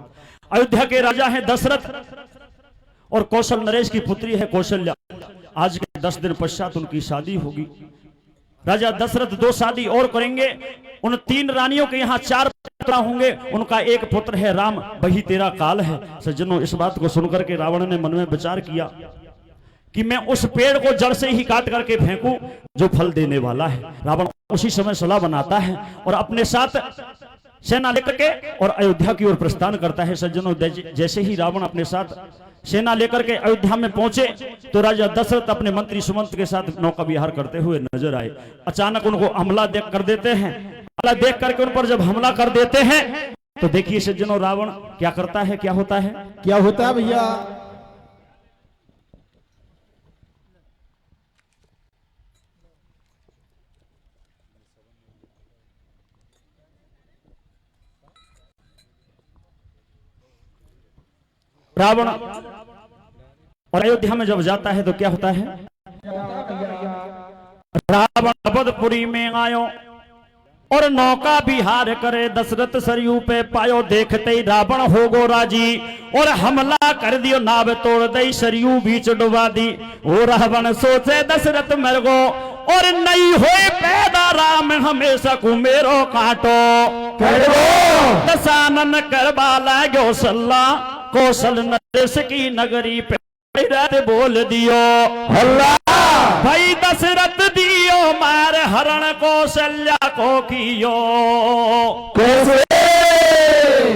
Speaker 5: अयोध्या के राजा हैं दशरथ और कौशल नरेश की पुत्री है कौशल्या। आज के 10 दिन पश्चात उनकी शादी होगी। राजा दशरथ 2 शादी और करेंगे। उन 3 रानियों के यहाँ 4 पुत्र होंगे। उनका एक पुत्र है राम, वही तेरा काल है। सज्जनों, इस बात को सुनकर के रावण ने मन में विचार किया कि मैं उस पेड़ को जड़ से ही काट करके फेंकूं जो फल देने वाला है। रावण उसी समय सलाह बनाता है और अपने साथ सेना लेकर के और अयोध्या की ओर प्रस्थान करता है। सज्जनों, जैसे ही रावण अपने साथ सेना लेकर के अयोध्या में पहुंचे तो राजा दशरथ अपने मंत्री सुमंत के साथ नौका विहार करते हुए नजर आए। अचानक उनको हमला कर देते हैं। हमला देख करके उन पर जब हमला कर देते हैं तो देखिए सज्जनों, रावण क्या करता है, क्या होता है,
Speaker 2: क्या होता है भैया?
Speaker 5: रावण और अयोध्या में जब जाता है तो क्या होता है? रावण अवधपुरी में आयो और नौका विहार करे दशरथ सरयू पे पायो। देखते ही रावण हो गो राजी और हमला कर दियो नाव तोड़ दई सरयू बीच डुबा दी। ओ रावण सोचे दशरथ मर गो और नहीं होए पैदा राम हमेशा कुमेरो काटो दशानन करवा लागो सल्ला। कौशल नरेश की नगरी पे बोल दियो
Speaker 2: हल्ला
Speaker 5: भाई दशरथ दियो मार हरण कौशल्या को कियो।
Speaker 2: कैसे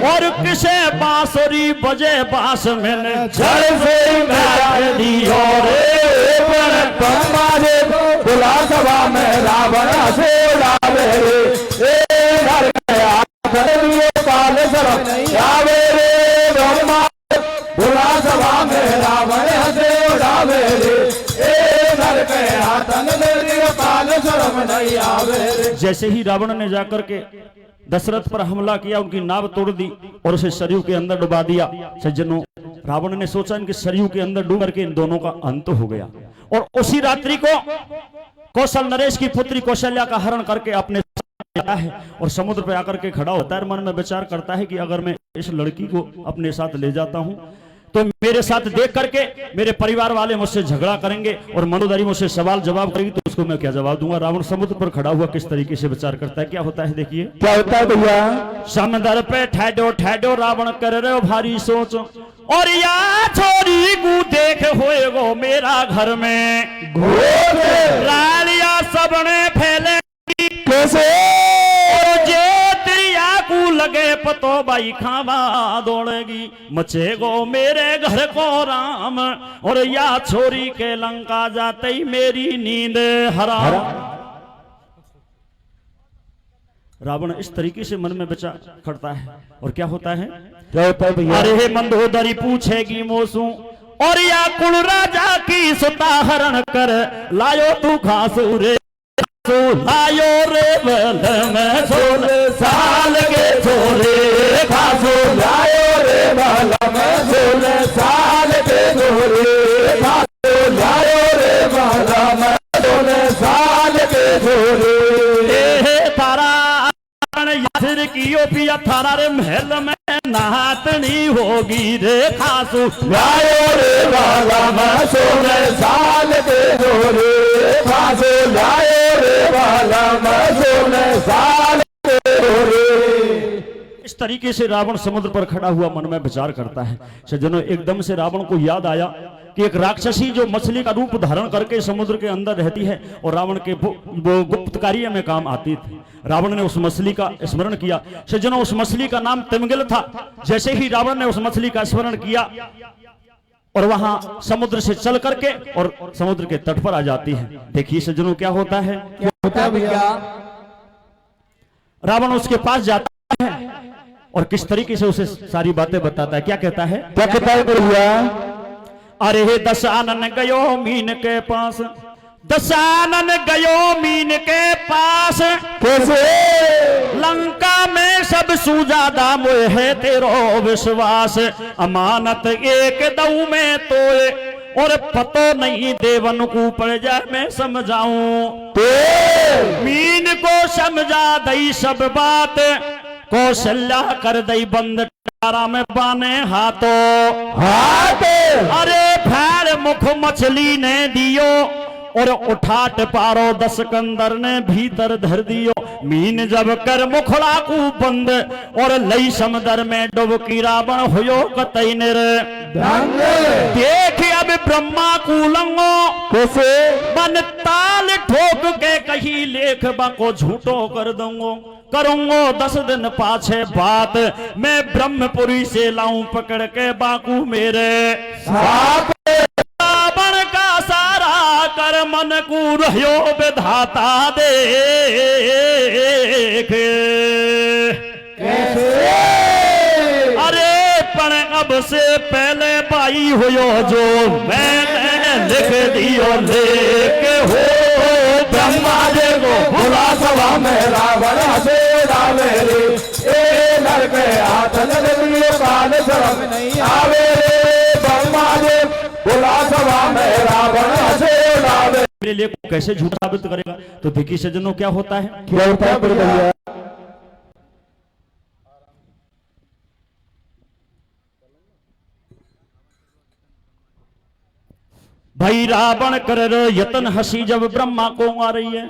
Speaker 5: और किसे बांसुरी बजे बांस में जड़ से काट दियो रे
Speaker 2: ब्रह्मा जी बुला सभा में रावण से रावे रे ए घर के आधन लिए बाल शर्म नहीं आवे रे। ब्रह्मा बुला सभा में रावण से रावे रे ए घर के आधन लिए बाल शर्म नहीं आवे रे।
Speaker 5: जैसे ही रावण ने जाकर के दशरथ पर हमला किया, उनकी नाव तोड़ दी और उसे सरयू के अंदर डुबा दिया। सज्जनों, रावण ने सोचा इनके सरयू के अंदर डूब करके इन दोनों का अंत हो गया। और उसी रात्रि को कौशल नरेश की पुत्री कौशल्या का हरण करके अपने आता है और समुद्र पे आकर के खड़ा होता है। मन में विचार करता है कि अगर मैं इस लड़की को अपने साथ ले जाता हूं तो मेरे साथ देख करके मेरे परिवार वाले मुझसे झगड़ा करेंगे और मनोदरी मुझसे सवाल जवाब करेगी, तो उसको मैं क्या जवाब दूंगा। रावण समुद्र पर खड़ा हुआ किस तरीके से विचार करता है, क्या होता है देखिए।
Speaker 2: क्या होता है भैया?
Speaker 5: समुद्र पे ठहरो ठहरो रावण कर रहे हो भारी सोच और या छोरी को देख होए गो मेरा घर में रालिया सबने फैले
Speaker 2: कैसे
Speaker 5: जे त्रिया को लगे पतो भाई खावा दौड़ेगी मचे गो मेरे घर को राम और या छोरी के लंका जाते ही मेरी नींद हराम। रावण इस तरीके से मन में विचार करता है और क्या होता है?
Speaker 2: क्या होता है भैया?
Speaker 5: अरे मंदोदरी पूछेगी मोसू और या कुल राजा की सुता हरण कर लायो तू घासू रे लायो रे बल में सोल साल के छोरे घासू लायो रे बल में सोल साल के छोरे घासू लायो रे बल में सोल साल के छोरे तारा फिर कियो पिया थारा रे महल में नातनी होगी रे खासू
Speaker 2: लायो रे बाला मैं सोने साल के जोरे खासो लायो रे बाला मैं सोने साल के जोरे।
Speaker 5: इस तरीके से रावण समुद्र पर खड़ा हुआ मन में विचार करता है। सज्जनों, एकदम से रावण को याद आया कि एक राक्षसी जो मछली का रूप धारण करके समुद्र के अंदर रहती है और रावण के वो गुप्त कार्य में काम आती थी। रावण ने उस मछली का स्मरण किया। सज्जनों, उस मछली का नाम तिमिंगिल था। जैसे ही रावण ने उस मछली का स्मरण किया और वहां समुद्र से चल करके और समुद्र के तट पर आ जाती है। देखिए सज्जनों, क्या होता है।
Speaker 2: होता भैया
Speaker 5: रावण उसके पास जाता है और किस तरीके से उसे सारी बातें बताता है। क्या कहता है,
Speaker 2: क्या कहता है भैया।
Speaker 5: अरे दशानन गयो मीन के पास, दशानन गयो मीन के पास,
Speaker 2: कैसे
Speaker 5: लंका में सब सुजादा मोह है तेरो विश्वास, अमानत एक दऊ में तोए और पतो नहीं देवन को पड़ जाए मैं समझाऊं। मीन को समझा दई सब बात, कौशल्या कर दई बंद तारा में बाने हाथों
Speaker 2: हाथ।
Speaker 5: अरे फैर मुख मछली ने दियो और उठाट पारो दस कंदर ने भीतर धर दियो। मीन जब कर मुखड़ा को बंद और लई समंदर में डुबकी रावण होयो कतई निर। देख अब ब्रह्मा कूलंगो
Speaker 2: कैसे
Speaker 5: बन ताल ठोक के कही लेख बाको झूठो कर दूंगो, करूंगो 10 दिन पाछे बात, मैं ब्रह्मपुरी से लाऊं पकड़ के बाकू मेरे
Speaker 2: साथ।
Speaker 5: रावण का सारा कर मन को रह्यो विधाता देख।
Speaker 2: कैसे
Speaker 5: अरे पण अब से पहले पाई हुयो जो मैंने लिख दियो लेख हो।
Speaker 2: ब्रह्मा जी को भुला सभा में रावण से रावे रे, ए नर के हाथ लगे काल शर्म नहीं आवे रे। ब्रह्मा जी भुला सभा में रावण से रावे।
Speaker 5: मेरे लिए कैसे झूठ साबित करेगा। तो देखिए सज्जनों, क्या होता है।
Speaker 2: क्या होता है भैया।
Speaker 5: भाई रावण कर रहे यतन हंसी जब ब्रह्मा को आ रही है।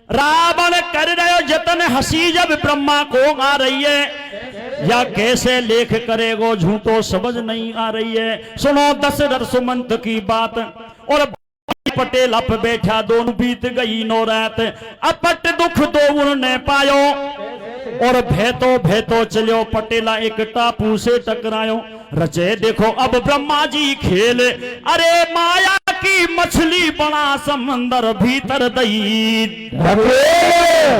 Speaker 5: रावण कर रहे यतन हंसी जब ब्रह्मा को आ रही है, या कैसे लेख करेगो झूठो समझ नहीं आ रही है। सुनो दशरथ सुमंत की बात। और पटेल अप बैठा दोनों बीत गई नो रात, अपट दुख दो उन्होंने पायो और भेतो चलो पटेला एक टापू से टकरायो। रचे देखो अब ब्रह्मा जी खेल, अरे माया की मछली बड़ा समंदर भीतर दई,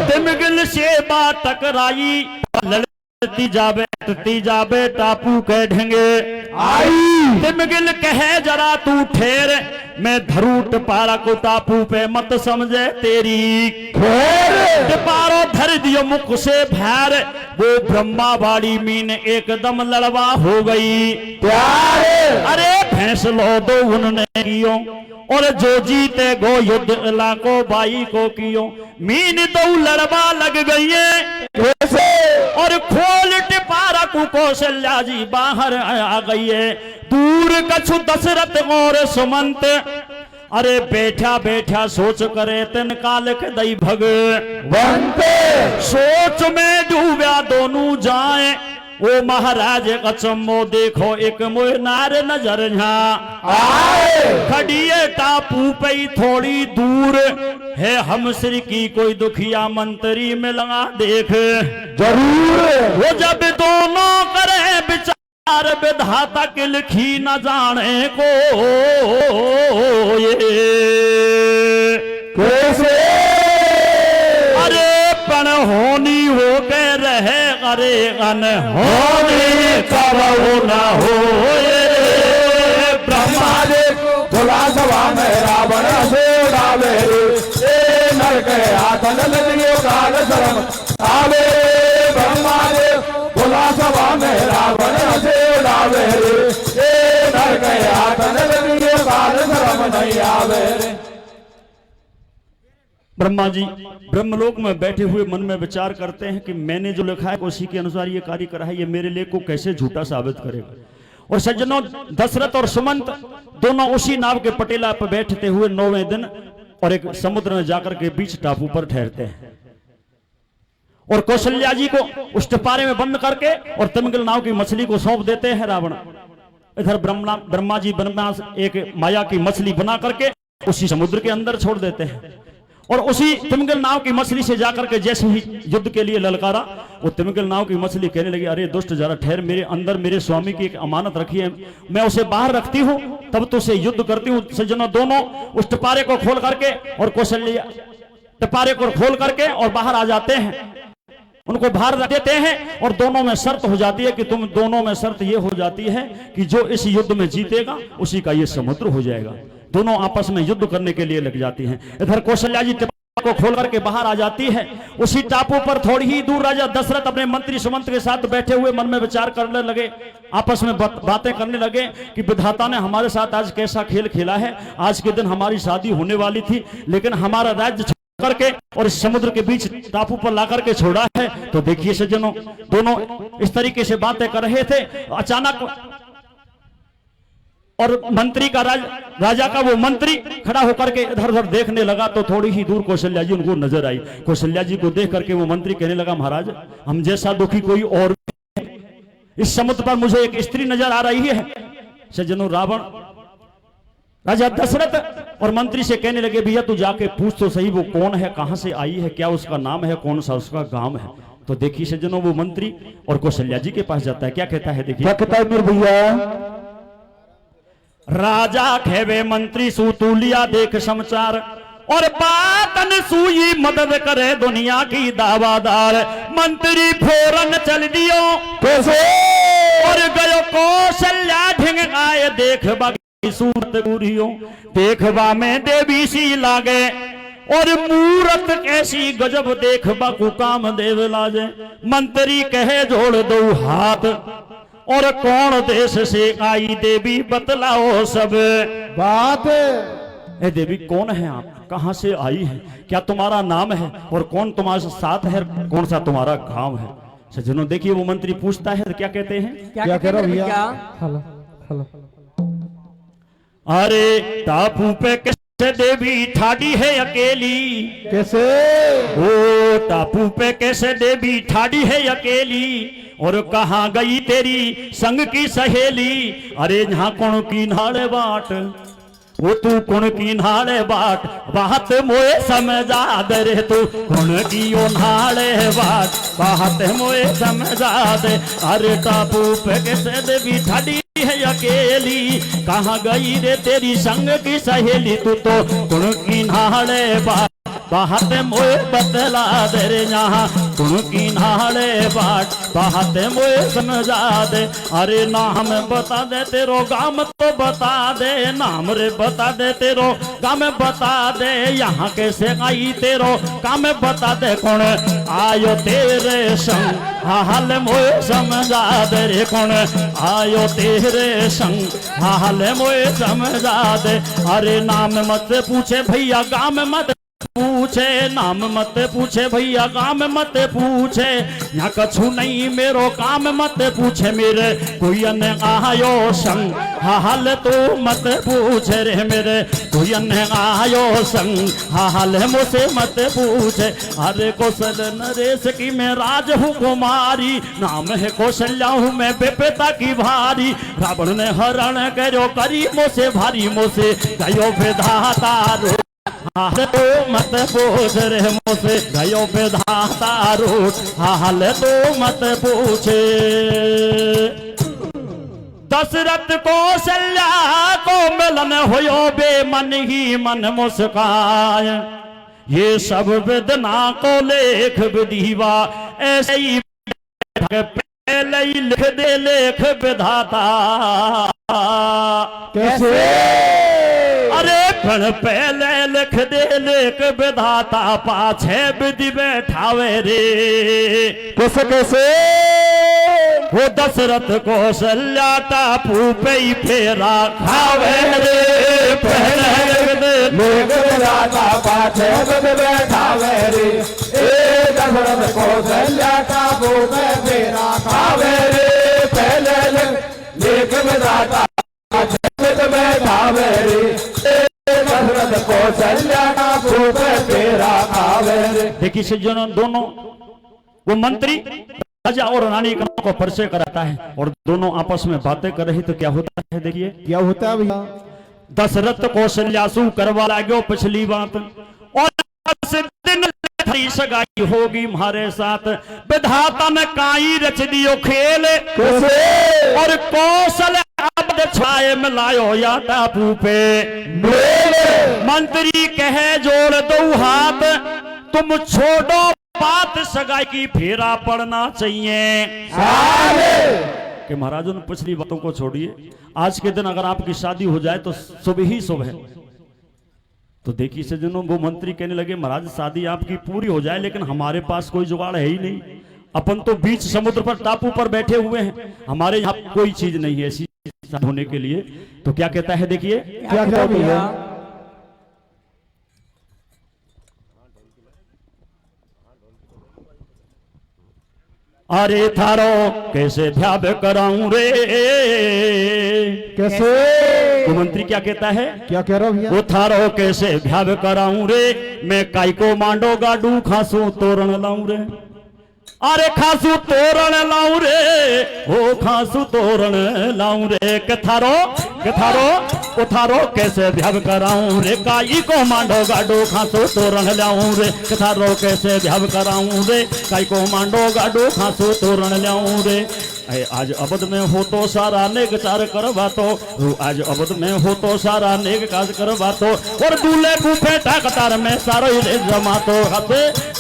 Speaker 5: तिमिंगिल से बात टकराई, लड़ती जाबे टापू के ढेंगे आई। तिमिंगिल कहे जरा तू ठेर, मैं धरूट पारा को टापू पे मत समझे तेरी खैर। पारो धर दियो मुख से भैर, वो ब्रह्मा वाली मीन एकदम लड़वा हो गई प्यारे। अरे फैसलो दो उन्होंने कियो और जो जीते गो युद्ध इलाको बाई को कियो। मीन दो लड़वा लग गई है और खोल टिपारा को कौशल्या जी बाहर आ गई है। दूर कछु दशरथ और सुमंत, अरे बैठा बैठा सोच करे तिन काल के दई भगवंत। सोच में डूबा दोनों जाए, वो महाराज कचम्मो देखो एक मोह नार नजर आए। खड़िए टापू पे थोड़ी दूर है हम श्री की कोई दुखिया मंत्री में लगा देख जरूर। वो जब दोनों करे विचार विधाता की लिखी न जाने को ये कैसे। अरे पण होनी हो के रहे, अरे अनहोनी कब ना हो।
Speaker 2: ब्रह्मा जी भुला सभा में रावण से रावे रे, ए नर के हाथ लगे काल शर्म आवे। ब्रह्मा जी भुला सभा में रावण से रावे रे, ए नर के हाथ लगे काल शर्म नहीं आवे रे।
Speaker 5: ब्रह्मा जी ब्रह्मलोक में बैठे हुए मन में विचार करते हैं कि मैंने जो लिखा है उसी के अनुसार ये कार्य करा है, ये मेरे लेख को कैसे झूठा साबित करेगा। और सज्जनों, दशरथ और सुमंत दोनों उसी नाव के पटेला पर बैठते हुए 9वें दिन और एक समुद्र में जाकर के बीच टापू पर ठहरते हैं और कौशल्या जी को उस टिपारे में बंद करके और तिमिंगल नाव की मछली को सौंप देते हैं रावण। इधर ब्रह्मा जी ब्रह्मास एक माया की मछली बना करके उसी समुद्र के अंदर छोड़ देते हैं और उसी तिमिंगल नाव की मछली से जाकर के जैसे ही युद्ध के लिए ललकारा, वो तिमिंगल नाव की मछली कहने लगी, अरे दुष्ट जरा ठहर, मेरे अंदर मेरे स्वामी की एक अमानत रखी है, मैं उसे बाहर रखती हूँ तब तो उसे युद्ध करती हूँ। सज्जनों, दोनों उस टिपारे को खोल करके और कौशल्या टिपारे को खोल करके और बाहर आ जाते हैं, उनको बाहर रख देते हैं और दोनों में शर्त हो जाती है कि तुम दोनों में शर्त ये हो जाती है कि जो इस युद्ध में जीतेगा उसी का ये समुद्र हो जाएगा। दोनों आपस में युद्ध करने के लिए लग जाती हैं। इधर कौशल्या जी टिपारे को खोल करके बाहर आ जाती है। उसी टापू पर थोड़ी ही दूर राजा दशरथ अपने मंत्री सुमंत के साथ बैठे हुए मन में विचार करने लगे, आपस में बातें करने लगे कि विधाता ने हमारे साथ आज कैसा खेल खेला है। आज के दिन हमारी शादी होने वाली थी लेकिन हमारा राज्य करके और इस समुद्र के बीच टापू पर ला करके छोड़ा है। तो देखिए सज्जनों, दोनों इस तरीके से बातें कर रहे थे, अचानक और मंत्री का राजा का वो मंत्री खड़ा होकर के इधर उधर देखने लगा तो थोड़ी ही दूर कौशल्या जी उनको नजर आई। कौशल्या जी को देख करके वो मंत्री कहने लगा, महाराज हम जैसा दुखी कोई और इस समुद्र पर मुझे एक स्त्री नजर आ रही है। सज्जनों, रावण राजा दशरथ और मंत्री से कहने लगे, भैया तू जाके पूछ तो सही वो कौन है, कहां से आई है, क्या उसका नाम है, कौन सा उसका गांव है। तो देखिए सज्जनों, वो मंत्री और कौशल्या जी के पास जाता है। क्या कहता है, देखिए
Speaker 2: क्या कहता है मेरे भैया।
Speaker 5: राजा खेवे मंत्री सूतुलिया देख समाचार और बातन सुई मदद करे दुनिया की दावादार। मंत्री फौरन चल दियो
Speaker 2: कैसे
Speaker 5: और गयो कौशल्या ढिंग आए देख बाकी सूरत गुरियो, देखबा में देवी सी लागे और मूरत कैसी गजब देखबा को काम देव लाजे। मंत्री कहे जोड़ दो हाथ और कौन देश से आई देवी बतलाओ सब
Speaker 2: बात।
Speaker 5: ए देवी कौन है आप, कहां से आई है, क्या तुम्हारा नाम है और कौन तुम्हारे साथ है, कौन सा तुम्हारा गांव है। सज्जनों देखिए, वो मंत्री पूछता है तो क्या कहते हैं,
Speaker 2: क्या कह रहा भैया। Hello hello.
Speaker 5: अरे टापू पे कैसे देवी ठाड़ी है अकेली,
Speaker 2: कैसे
Speaker 5: ओ टापू पे कैसे देवी ठाड़ी है अकेली और कहां गई तेरी संग की सहेली। अरे यहाँ कौन की नाड़े बाट, वो तू कौन की नाड़े बाट, बात मोए समझा दे रे, तू कौन की ओ नाड़े बाट, बात मोए समझा दे। अरे टापू पे कैसे देवी ठाड़ी है अकेली, कहां गई रे तेरी संग की सहेली, तू तो कौन की नाड़े बाट, बात मोए बतला दे रे, यहाँ कौन की नाड़े बाट, बात मोए समझा दे। अरे नाम बता दे तेरो गाम तो बता दे, नाम रे बता दे तेरो गाम बता दे, यहाँ कैसे आई तेरो काम बता दे, कौन आयो तेरे संग हाल मोए समझा दे रे, कौन आयो तेरे संग हाल मोए समझा दे। अरे नाम मत पूछे भैया गाम मत पूछे, नाम मत पूछे भैया काम मत पूछे, यहाँ कछु नहीं मेरो काम मत पूछे, मेरे कोई अन्य आयो संग हाल तू मत पूछे रे, मेरे कोई अन्य आयो संग हाल मुझसे मत पूछे। अरे कौशल नरेश की मैं राज हूँ कुमारी, नाम है कौशल्या हूँ मैं बेपिता की भारी, रावण ने हरण करो करी मुझसे भारी, मुझसे गयो विधाता रो हाल तो मत पूछ रे, मुझसे गयो विधाता रूठ हाल तो मत पूछे। दशरथ कौशल्या को मिलन होयो बेमन ही मन मुस्काए, ये सब वेदना को लेख विधिवा ऐसे ही पहले ही लिख दे लेख विधाता।
Speaker 2: कैसे
Speaker 5: अरे पण पहले लिख दे लेख विधाता, पाछे विधि बैठावे रे,
Speaker 2: कैसे कैसे
Speaker 5: वो दशरथ कौशल्या टापू पे ही फेरा खावे रे,
Speaker 2: पहले लेख विधाता पाछे बद बैठावे रे ए दशरथ कौशल्या टापू पे फेरा खावे रे पहले लेख विधाता पाछे बद बैठावे रे दशरथ कौशल्या टापू पे फेरा खावे रे।
Speaker 5: देखिए सज्जनों, दोनों वो मंत्री राजा और रानी को परिचय कराता है और दोनों आपस में बातें कर रहे तो क्या होता है, देखिए
Speaker 2: क्या होता है भैया।
Speaker 5: दशरथ कौशल्यासु करवा लागो पिछली बात और 10 दिन थी सगाई होगी हमारे साथ, विधाता ने काई रच दियो खेल और कौशल अब छाए में लायो या टापू पे। मंत्री कहे जोड़ दो हाथ, तुम छोड़ो बात सगाई की, फेरा पड़ना चाहिए। कि महाराज उन पिछली बातों को छोड़िए, आज के दिन अगर आपकी शादी हो जाए तो शुभ ही शुभ है। तो देखिए सज्जनों, वो मंत्री कहने लगे महाराज शादी आपकी पूरी हो जाए लेकिन हमारे पास कोई जुगाड़ है ही नहीं, अपन तो बीच समुद्र पर टापू पर बैठे हुए हैं, हमारे यहाँ कोई चीज नहीं है ऐसी होने के लिए। तो क्या कहता है, देखिए
Speaker 2: क्या कहता भैया।
Speaker 5: अरे थारो कैसे ध्यान कराऊं रे,
Speaker 2: कैसे
Speaker 5: वो मंत्री क्या कहता है,
Speaker 2: क्या कह रहा भैया।
Speaker 5: वो थारो कैसे ध्यान कराऊं रे, मैं काई को मांडो गाडू खासू तोरण लाऊं रे। अरे खासू तोरण लाऊं रे, ओ खासू तोरण लाऊं रे। कथारो उथारो कैसे ध्यान कराऊं रे, काई को मांडो गाडू खासू तोरण लाऊं रे। कथारो कैसे ध्यान कराऊं रे, काई को मांडो गाडू खासू तोरण लाऊं रे। आज अबद में हो तो सारा नेक चार करवा तो, आज अबद में हो तो सारा नेक काज करवा तो, और दूल्हे को फेंटा कतार में सारो रे जमा तो।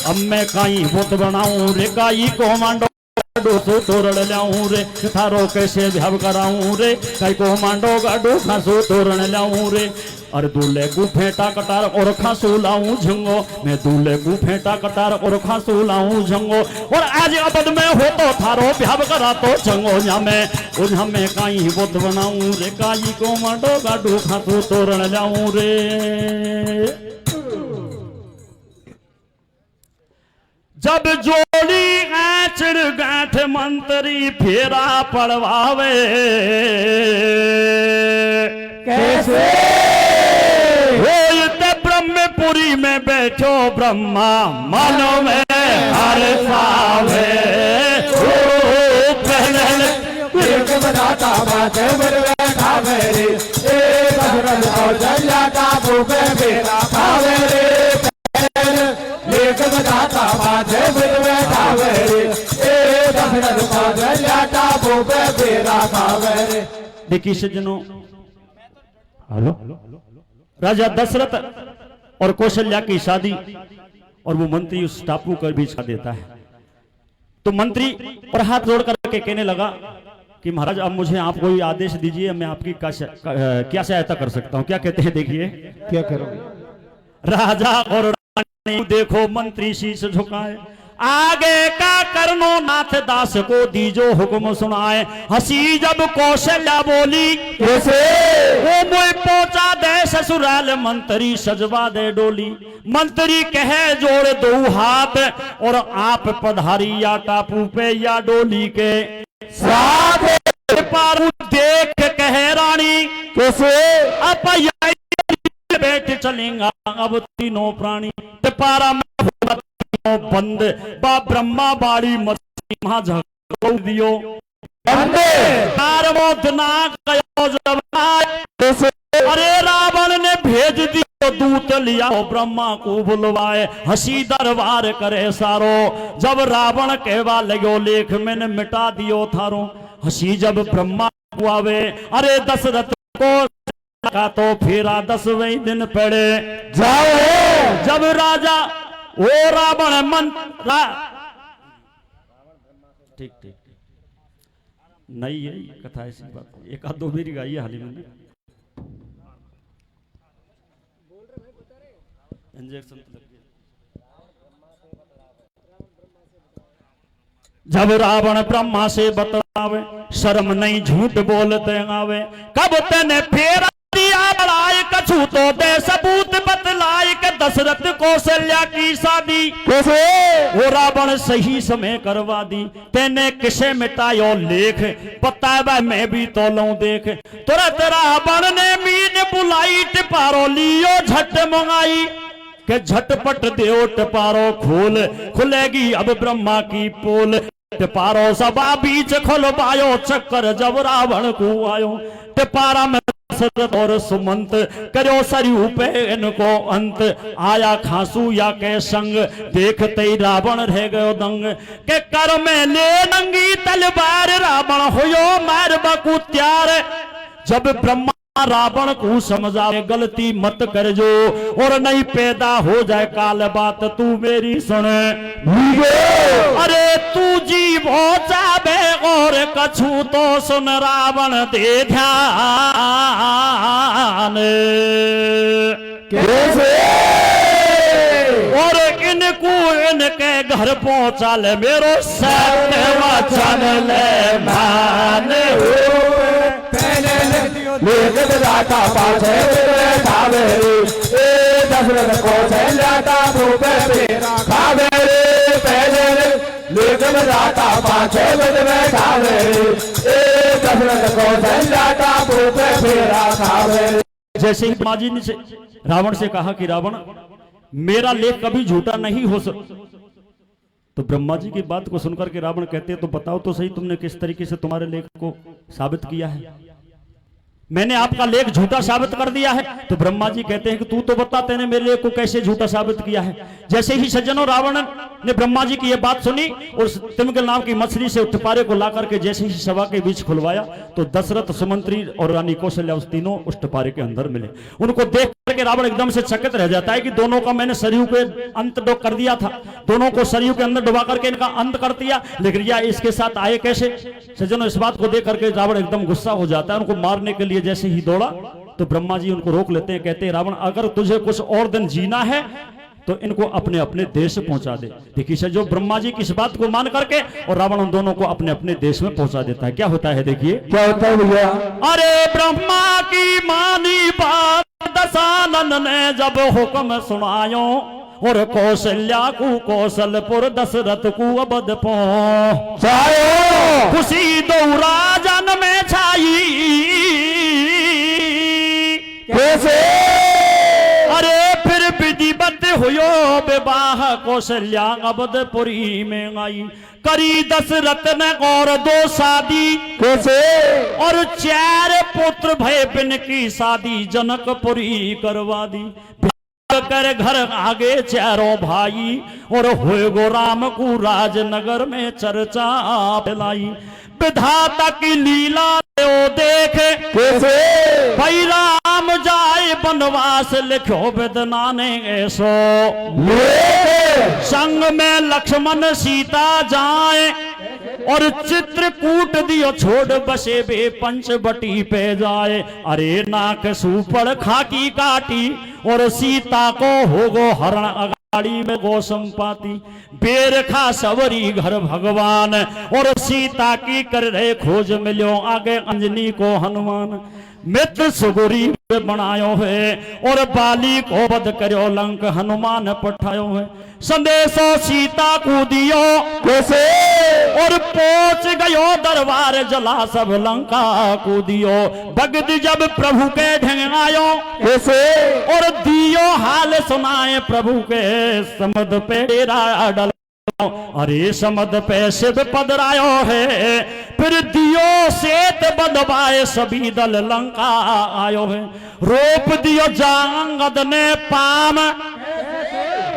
Speaker 5: अब मैं काई बोत बनाऊं रे, काई को मांडो गाडू सो तोरण लाऊं रे। थारो कैसे ध्यान कराऊं रे, काई को मांडो गाडू खासू तोरण लाऊं रे। और दूल्हे को फेंटा कटार और खासू लाऊं झंगो, मैं दूल्हे को फेंटा कटार और खासू लाऊं झंगो। और आज अबद में हो तो थारो ब्याह करा तो झंगो, जा मैं काई बोत बनाऊं रे, काई को मांडो गाडू खासू तोरण लाऊं रे। जब जोड़ी आचड़ गांठ मंत्री फेरा पड़वावे,
Speaker 2: कैसे
Speaker 5: होते ब्रह्मपुरी में बैठो ब्रह्मा, मानो में हर सावे।
Speaker 2: एक बनाता बातें बड़ बैठावे रे, ए दशरथ कौशल्या टापू पे फेरा खावे रे। एक बताता बातें बड़ बैठावे रे, ए दशरथ कौशल्या टापू पे फेरा खावे रे।
Speaker 5: देखिए सज्जनों, राजा दशरथ और कौशल्या की शादी और वो मंत्री उस टापू को भी छा देता है। तो मंत्री पर हाथ जोड़ करके कहने लगा कि महाराज अब मुझे आप कोई आदेश दीजिए, मैं आपकी क्या सहायता कर सकता हूं। क्या कहते हैं, देखिए
Speaker 2: क्या करोगे।
Speaker 5: राजा और रानी देखो मंत्री शीश झुकाए, आगे का करनो नाथ दास को दीजो हुक्म सुनाए। हंसी जब कौशल्या बोली,
Speaker 2: कैसे
Speaker 5: वो मुझे पहुंचा दे ससुराल, मंत्री सजवा दे डोली। मंत्री कहे जोड़ दो हाथ और आप पधारी या टापू पे या डोली के साथ। पारू देख कहे रानी,
Speaker 2: कैसे
Speaker 5: अब बैठ चलेगा अब तीनों प्राणी। पारा में बंद बा ब्रह्मा बाड़ी मछली महा झको दियो, अरे रावण ने भेज दियो दूत लिया ब्रह्मा को बुलवाए। हंसी दरबार करे सारो, जब रावण कहवा लगो लेख मैंने मिटा दियो थारो। हंसी जब ब्रह्मा को आवे, अरे दशरथ को का तो फेरा 10वें दिन पड़े जाओ। जब राजा ओ रावण मन ठीक नहीं है कथा, ऐसी बात एक आध दो मेरी गाई है हाल ही में इंजेक्शन लग गया। जब रावण ब्रह्मा से बतलावे, शर्म नहीं झूठ बोलते आवे। कब तेने फेरा दिया बड़ाई कछु कछु तो दे सबूत बतलाए के दशरथ कौशल्या की शादी
Speaker 2: कैसे
Speaker 5: वो रावण सही समय करवा दी। तेने किसे मिटायो लेख बतावा मैं भी तो लूं देख। तुरंत रावण ने मीन बुलाई टिपारो लियो झट मंगाई के झटपट देओ टिपारो खोल खुलेगी अब ब्रह्मा की पोल। टिपारो सभा बीच खुलवायो चक्कर जब रावण को आयो। टिपारा में दशरथ और सुमंत करो सरयू पे इनको अंत। आया खांसू या के संग देखते ही रावण रह गयो दंग के कर में ले नंगी तलवार रावण होयो मार बकू त्यार। जब ब्रह्मा रावण को समझावे गलती मत कर जो और नहीं पैदा हो जाए काल बात तू मेरी सुन। अरे तू जी हो जावे और कछु तो सुन रावण दे ध्यान। और इनको इनके घर पहुंचा ले मेरो सत्य वचन ले मान
Speaker 2: लेकिन राजा पाछे खावे रे ए दशरथ कौशल्या का रूप फेरा खावे रे पहले लेकिन राजा पाछे खावे रे ए दशरथ कौशल्या का रूप फेरा खावे रे।
Speaker 5: जैसे ही ब्रह्मा जी ने रावण से कहा कि रावण मेरा लेख कभी झूठा नहीं हो सकता, तो ब्रह्मा जी की बात को सुनकर के रावण कहते हैं तो बताओ तो सही तुमने किस तरीके से तुम्हारे लेख को साबित किया है। मैंने आपका लेख झूठा साबित कर दिया है। तो ब्रह्मा जी कहते हैं कि तू तो बता तेने मेरे लेख को कैसे झूठा साबित किया है। जैसे ही सज्जनों रावण ने ब्रह्मा जी की यह बात सुनी और तिमिंगल नाम की मछली से टिपारे को लाकर के जैसे ही सभा के बीच खुलवाया तो दशरथ सुमंत्री और रानी कौशल्या उस तीनों उस टिपारे के अंदर मिले। उनको देख करके रावण एकदम से चकित रह जाता है कि दोनों का मैंने सरयू के अंत डो कर दिया था, दोनों को सरयू के अंदर डुबा करके इनका अंत कर दिया, लेकिन यह इसके साथ आए कैसे। सज्जनों इस बात को देख करके रावण एकदम गुस्सा हो जाता है। उनको मारने के लिए जैसे ही दौड़ा तो ब्रह्मा जी उनको रोक लेते हैं। कहते हैं रावण अगर तुझे कुछ और दिन जीना है तो इनको अपने अपने देश पहुंचा दे। देखिए सज्जनों ब्रह्मा जी की इस बात को मान करके और रावण उन दोनों को अपने अपने देश में पहुंचा देता है। क्या होता है देखिए
Speaker 2: क्या होता है भैया।
Speaker 5: अरे ब्रह्मा की मानी बात दशानन ने जब हुक्म सुनायो और कौशल्या को कौशलपुर दशरथ को अवध पहुंचायो। खुशी दो राजन में छाई
Speaker 2: कैसे
Speaker 5: अरे फिर विधिवत हुयो विवाह कौशल्या अवधपुरी में आई। करी दशरथ ने और दो शादी
Speaker 2: कैसे
Speaker 5: और 4 पुत्र भय बिन की शादी जनकपुरी करवा दी। कर घर आगे चारों भाई और हुए गो राम को राजनगर में चर्चा फैलाई। विधाता की लीला देख
Speaker 2: कैसे
Speaker 5: भाई राम जाए वनवास लिखो वेदना ने ऐसो संग में लक्ष्मण सीता जाए और चित्रकूट दियो छोड़ बसे बे पंचवटी पे जाए। अरे नाक सुपड़ खाकी काटी और सीता को हो गो हरण अगाड़ी में गो संपाती। बेर खा सवरी घर भगवान और सीता की कर रहे खोज मिलो आगे अंजनी को हनुमान। मित्र सुगुरी बनायो है और बाली को वध करो लंक हनुमान पठायो है। संदेशो सीता को दियो
Speaker 2: कैसे
Speaker 5: और पहुंच गयो दरबार जला सब लंका को दियो। भगत जब प्रभु के ढंग आयो
Speaker 2: कैसे
Speaker 5: और दियो हाल सुनाए प्रभु के समद पे डेरा डल। अरे समद पे शिव पदरायो है फिर दियो सेत बंधवाए सभी दल लंका आयो है। रोप दियो जांगद ने पाम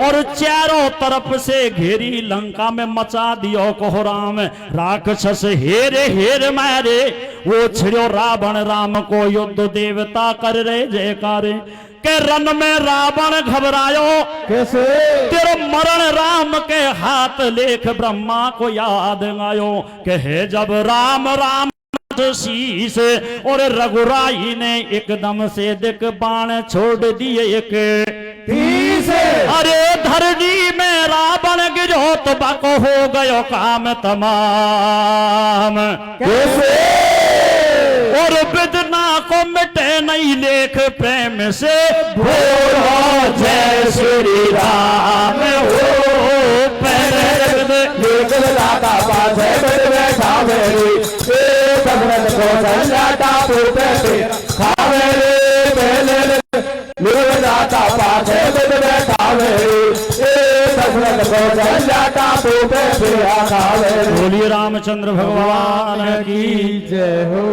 Speaker 5: और चारों तरफ से घेरी लंका में मचा दियो कोहराम। राक्षस हेरे हेर मारे वो छिड़ो रावण राम को युद्ध देवता कर रहे जयकारे। के रन में रावण घबरायो
Speaker 2: कैसे
Speaker 5: तेरो मरण राम के हाथ लेख ब्रह्मा को याद आयो। कहे जब राम राम शीश और रघुराई ने एकदम से दिक बाण छोड़ दिए एक
Speaker 2: तीस।
Speaker 5: अरे धरनी में रावण गिरो तो बाको हो गयो काम तमाम।
Speaker 2: कैसे
Speaker 5: और बिदना को मिटे नहीं लेख प्रेम से
Speaker 2: बोलो जय श्री राम हो लेकिन दाता पास बैठा मेरी दशरथ को संजाता पूते खावे मेरे दाता पास बैठा मेरी दशरथ को संजाता पूते खावे।
Speaker 5: बोलिए रामचंद्र भगवान की
Speaker 2: जय हो।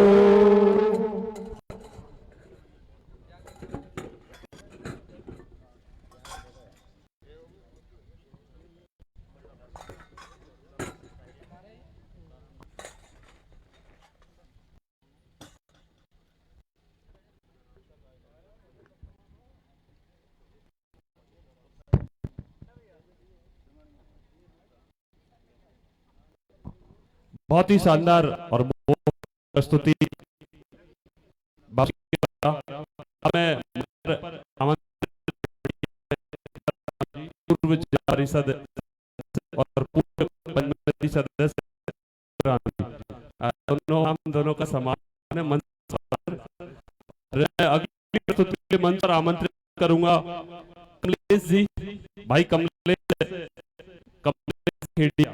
Speaker 4: बहुत ही शानदार और प्रस्तुति हमें पूर्व जारी सदस्य और पूर्व पंचायती सदस्य हम दोनों का सम्मान है। मंच पर अगली प्रस्तुति के मंच पर आमंत्रित करूंगा कमलेश जी, भाई कमलेश खेड़िया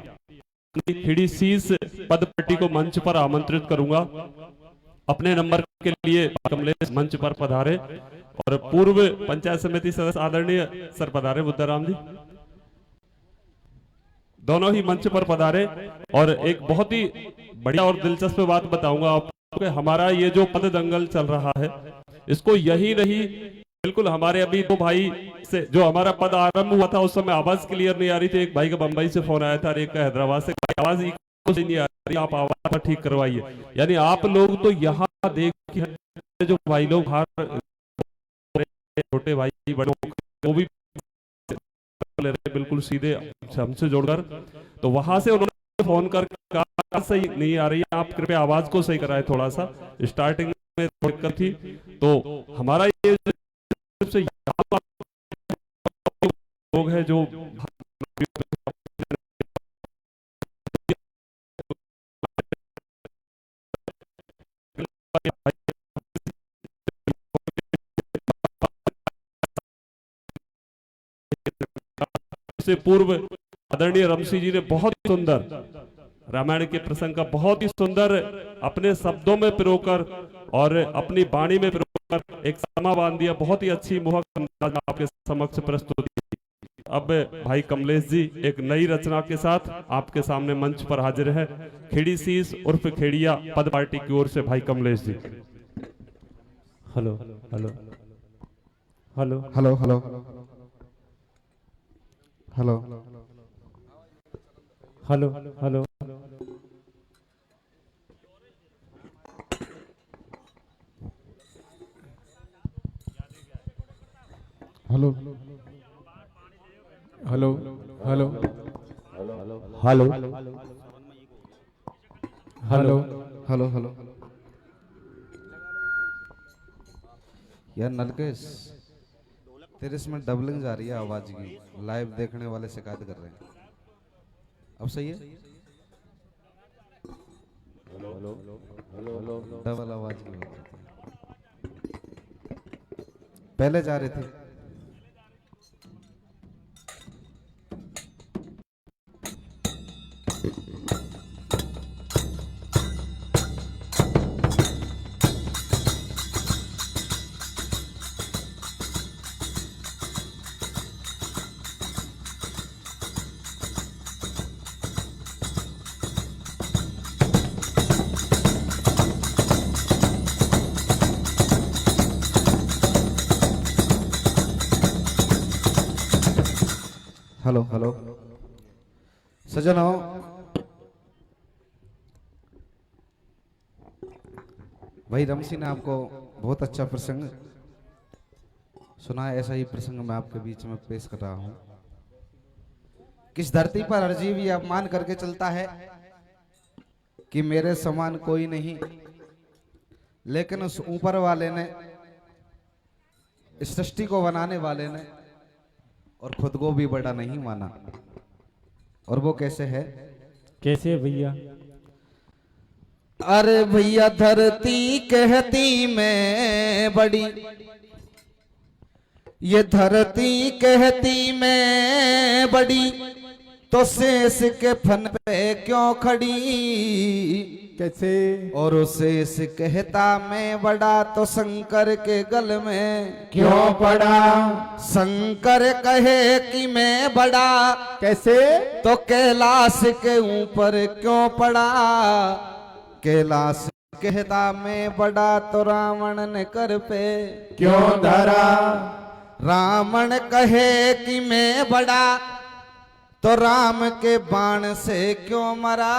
Speaker 4: खेड़ी शीर्ष पद पार्टी को मंच पर आमंत्रित करूंगा। अपने नंबर के लिए कमलेश मंच पर पधारे और पूर्व पंचायत समिति सदस्य आदरणीय सर पधारे बुद्धाराम जी, दोनों ही मंच पर पधारे। और एक बहुत ही बढ़िया और दिलचस्प बात बताऊंगा आपको, हमारा ये जो पद दंगल चल रहा है इसको यही नहीं, बिल्कुल हमारे अभी दो भाई से जो हमारा पद आरंभ हुआ था उस समय आवाज क्लियर नहीं आ रही थी। एक भाई का बंबई से फोन आया था और एक का हैदराबाद से, आवाज नहीं आ रही, आप आवाज ठीक करवाइए। यानी आप लोग तो यहाँ देखिए जो भाई लोग छोटे भाई बड़े वो भी बिल्कुल सीधे हमसे जोड़कर, तो वहां से उन्होंने फोन कर सही नहीं आ रही, आप कृपया आवाज को सही कराएं। थोड़ा सा स्टार्टिंग में दिक्कत थी, तो हमारा ये लोग है जो से पूर्व आदरणीय रमसी जी ने बहुत सुंदर रामायण के प्रसंग का बहुत ही सुंदर अपने शब्दों में प्रयोग कर और अपनी वाणी में प्रयोग कर एक समा बांध दिया। बहुत ही अच्छी मोहक आपके समक्ष प्रस्तुत। अब भाई कमलेश जी एक नई रचना के साथ आपके सामने मंच पर हाजिर है। खेड़ी शीस उर्फ खेड़िया पद पार्टी की ओर से भाई Kamlesh ji.
Speaker 2: Hello hello hello
Speaker 1: hello hello hello
Speaker 2: hello hello
Speaker 1: hello
Speaker 2: hello hello hello hello
Speaker 6: hello hello यार नलकेश, तेरे इसमें डबलिंग जा रही है आवाज की, लाइव देखने वाले शिकायत कर रहे हैं। अब सही है? डबल आवाज की होती थी, पहले जा रहे थे। हेलो हेलो सजनों, भाई रमसी ने आपको बहुत अच्छा प्रसंग सुनाया, ऐसा ही प्रसंग मैं आपके बीच में पेश कर रहा हूं। किस धरती पर हर जीव ये अपमान करके चलता है कि मेरे समान कोई नहीं, लेकिन उस ऊपर वाले ने, इस सृष्टि को बनाने वाले ने और खुद को भी बड़ा नहीं माना। और वो कैसे है?
Speaker 2: कैसे भैया?
Speaker 6: अरे भैया धरती कहती मैं बड़ी, ये धरती कहती मैं बड़ी, तो शेष के फन पे क्यों खड़ी।
Speaker 2: कैसे?
Speaker 6: और शेष कहता मैं बड़ा, तो शंकर के गल में
Speaker 2: क्यों पड़ा?
Speaker 6: शंकर कहे कि मैं बड़ा,
Speaker 2: कैसे?
Speaker 6: तो कैलाश के ऊपर क्यों पड़ा। कैलाश कहता मैं बड़ा, तो रावण ने कर पे
Speaker 2: क्यों धरा?
Speaker 6: रावण कहे कि मैं बड़ा, तो राम के बाण से क्यों मरा।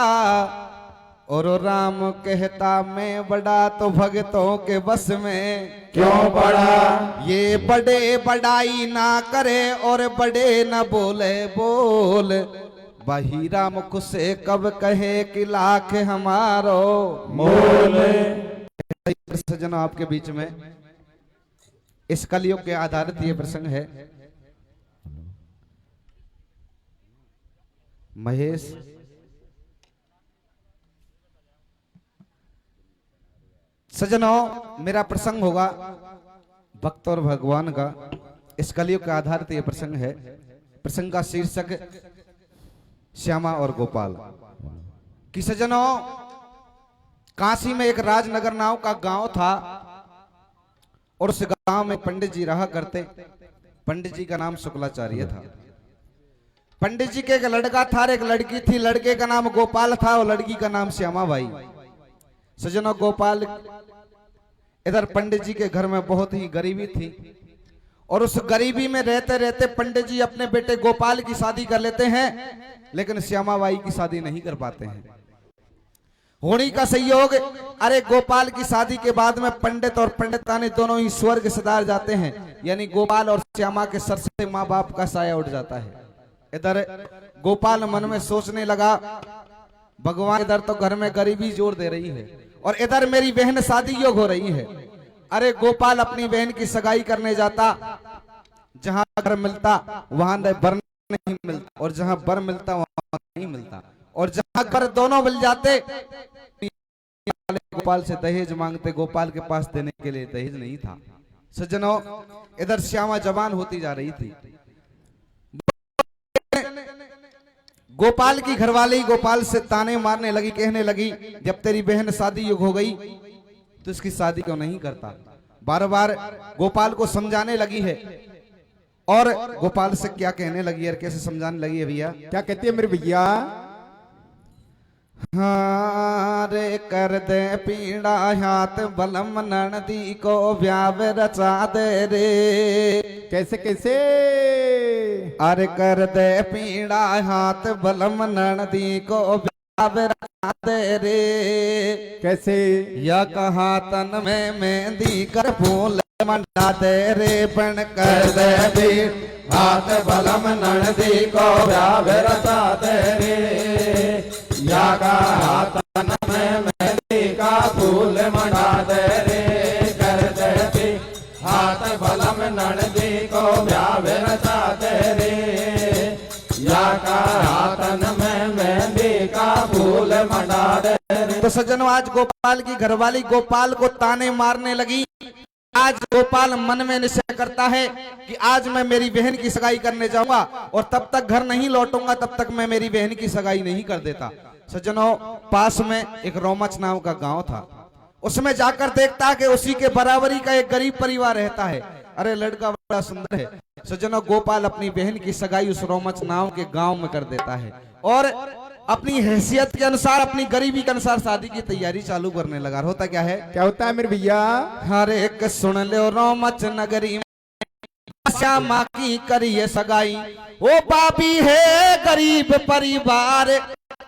Speaker 6: और राम कहता मैं बड़ा, तो भक्तों के बस में
Speaker 2: क्यों पड़ा?
Speaker 6: ये बड़े बड़ाई ना करे और बड़े न बोले बोल। बहिरा मुख से कब कहे कि लाख हमारो
Speaker 2: मोल।
Speaker 6: सज्जनों, आपके बीच में इस कलयुग के आधारित ये प्रसंग है। महेश, सज्जनों, मेरा प्रसंग होगा भक्त और भगवान का। इस कलयुग के आधारित ये प्रसंग है। प्रसंग का शीर्षक श्यामा और गोपाल। कि सज्जनों, काशी में एक राजनगर नाम का गांव था और उस गांव में पंडित जी रहा करते। पंडित जी का नाम शुक्लाचार्य था। पंडित जी के एक लड़का था और एक लड़की थी। लड़के का नाम गोपाल था और लड़की का नाम श्यामा बाई। सज्जनों, गोपाल इधर पंडित जी के घर में बहुत ही गरीबी थी और उस गरीबी में रहते रहते पंडित जी अपने बेटे गोपाल की शादी कर लेते हैं, लेकिन श्यामा बाई की शादी नहीं कर पाते हैं। होनी का संयोग, अरे गोपाल की शादी के बाद में पंडित और पंडितानी दोनों ही स्वर्ग सिधार जाते हैं, यानी गोपाल और श्यामा के सर से माँ बाप का साया उठ जाता है। इधर गोपाल मन में सोचने लगा, भगवान इधर तो घर में गरीबी जोर दे रही है और इधर मेरी बहन शादी योग हो रही है। अरे गोपाल अपनी बहन की सगाई करने जाता, जहां घर मिलता वहां बर नहीं मिलता और जहां बर मिलता वहां नहीं मिलता, और जहां घर दोनों मिल जाते गोपाल से दहेज मांगते। गोपाल के पास देने के लिए दहेज नहीं था। सज्जनों, इधर श्यामा जवान होती जा रही थी। गोपाल की घरवाली गोपाल से ताने मारने लगी, कहने लगी, जब तेरी बहन शादी युग हो गई तो इसकी शादी क्यों नहीं करता। बार बार गोपाल को समझाने लगी है। और गोपाल से क्या कहने लगी है, कैसे समझाने लगी है भैया?
Speaker 2: क्या कहती है मेरे भैया?
Speaker 6: हाँ रे कर दे पीड़ा हाथ बलम ननदी को ब्याह रचा दे रे।
Speaker 2: कैसे कैसे?
Speaker 6: अरे कर दे पीड़ा हाथ बलम ननदी को ब्याह रचा दे रे।
Speaker 2: कैसे?
Speaker 6: या कहा तन में मेहंदी कर फूल मंडा दे रे। पण कर दे पीड़ा हाथ बलम ननदी को ब्याह रचा दे रे। या कहा तन में मेहंदी का फूल मंडा दे रे। कर दे हाथ बलम ननदी को ब्याह रचा दे रे। या कहा तन में मेहंदी का फूल मंडा दे रे। तो सज्जनों, आज गोपाल की घरवाली गोपाल को ताने मारने लगी। आज गोपाल मन में निश्चय करता है कि आज मैं मेरी बहन की सगाई करने जाऊंगा और तब तक घर नहीं लौटूंगा, तब तक मैं मेरी बहन की सगाई नहीं कर देता। सज्जनों, पास में एक रोमच नाम का गांव था। उसमें जाकर देखता कि उसी के बराबरी का एक गरीब परिवार रहता है। अरे लड़का बड़ा सुंदर है। सज्जनों, गोपाल अपनी बहन की सगाई उस रोमच नाम के गांव में कर देता है और अपनी हैसियत के अनुसार, अपनी गरीबी के अनुसार शादी की तैयारी चालू करने लगा। होता क्या है?
Speaker 2: क्या होता है मेरे भैया?
Speaker 6: हर एक सुन लो रोमच नगरी श्यामा की करिए सगाई। वो पापी है गरीब परिवार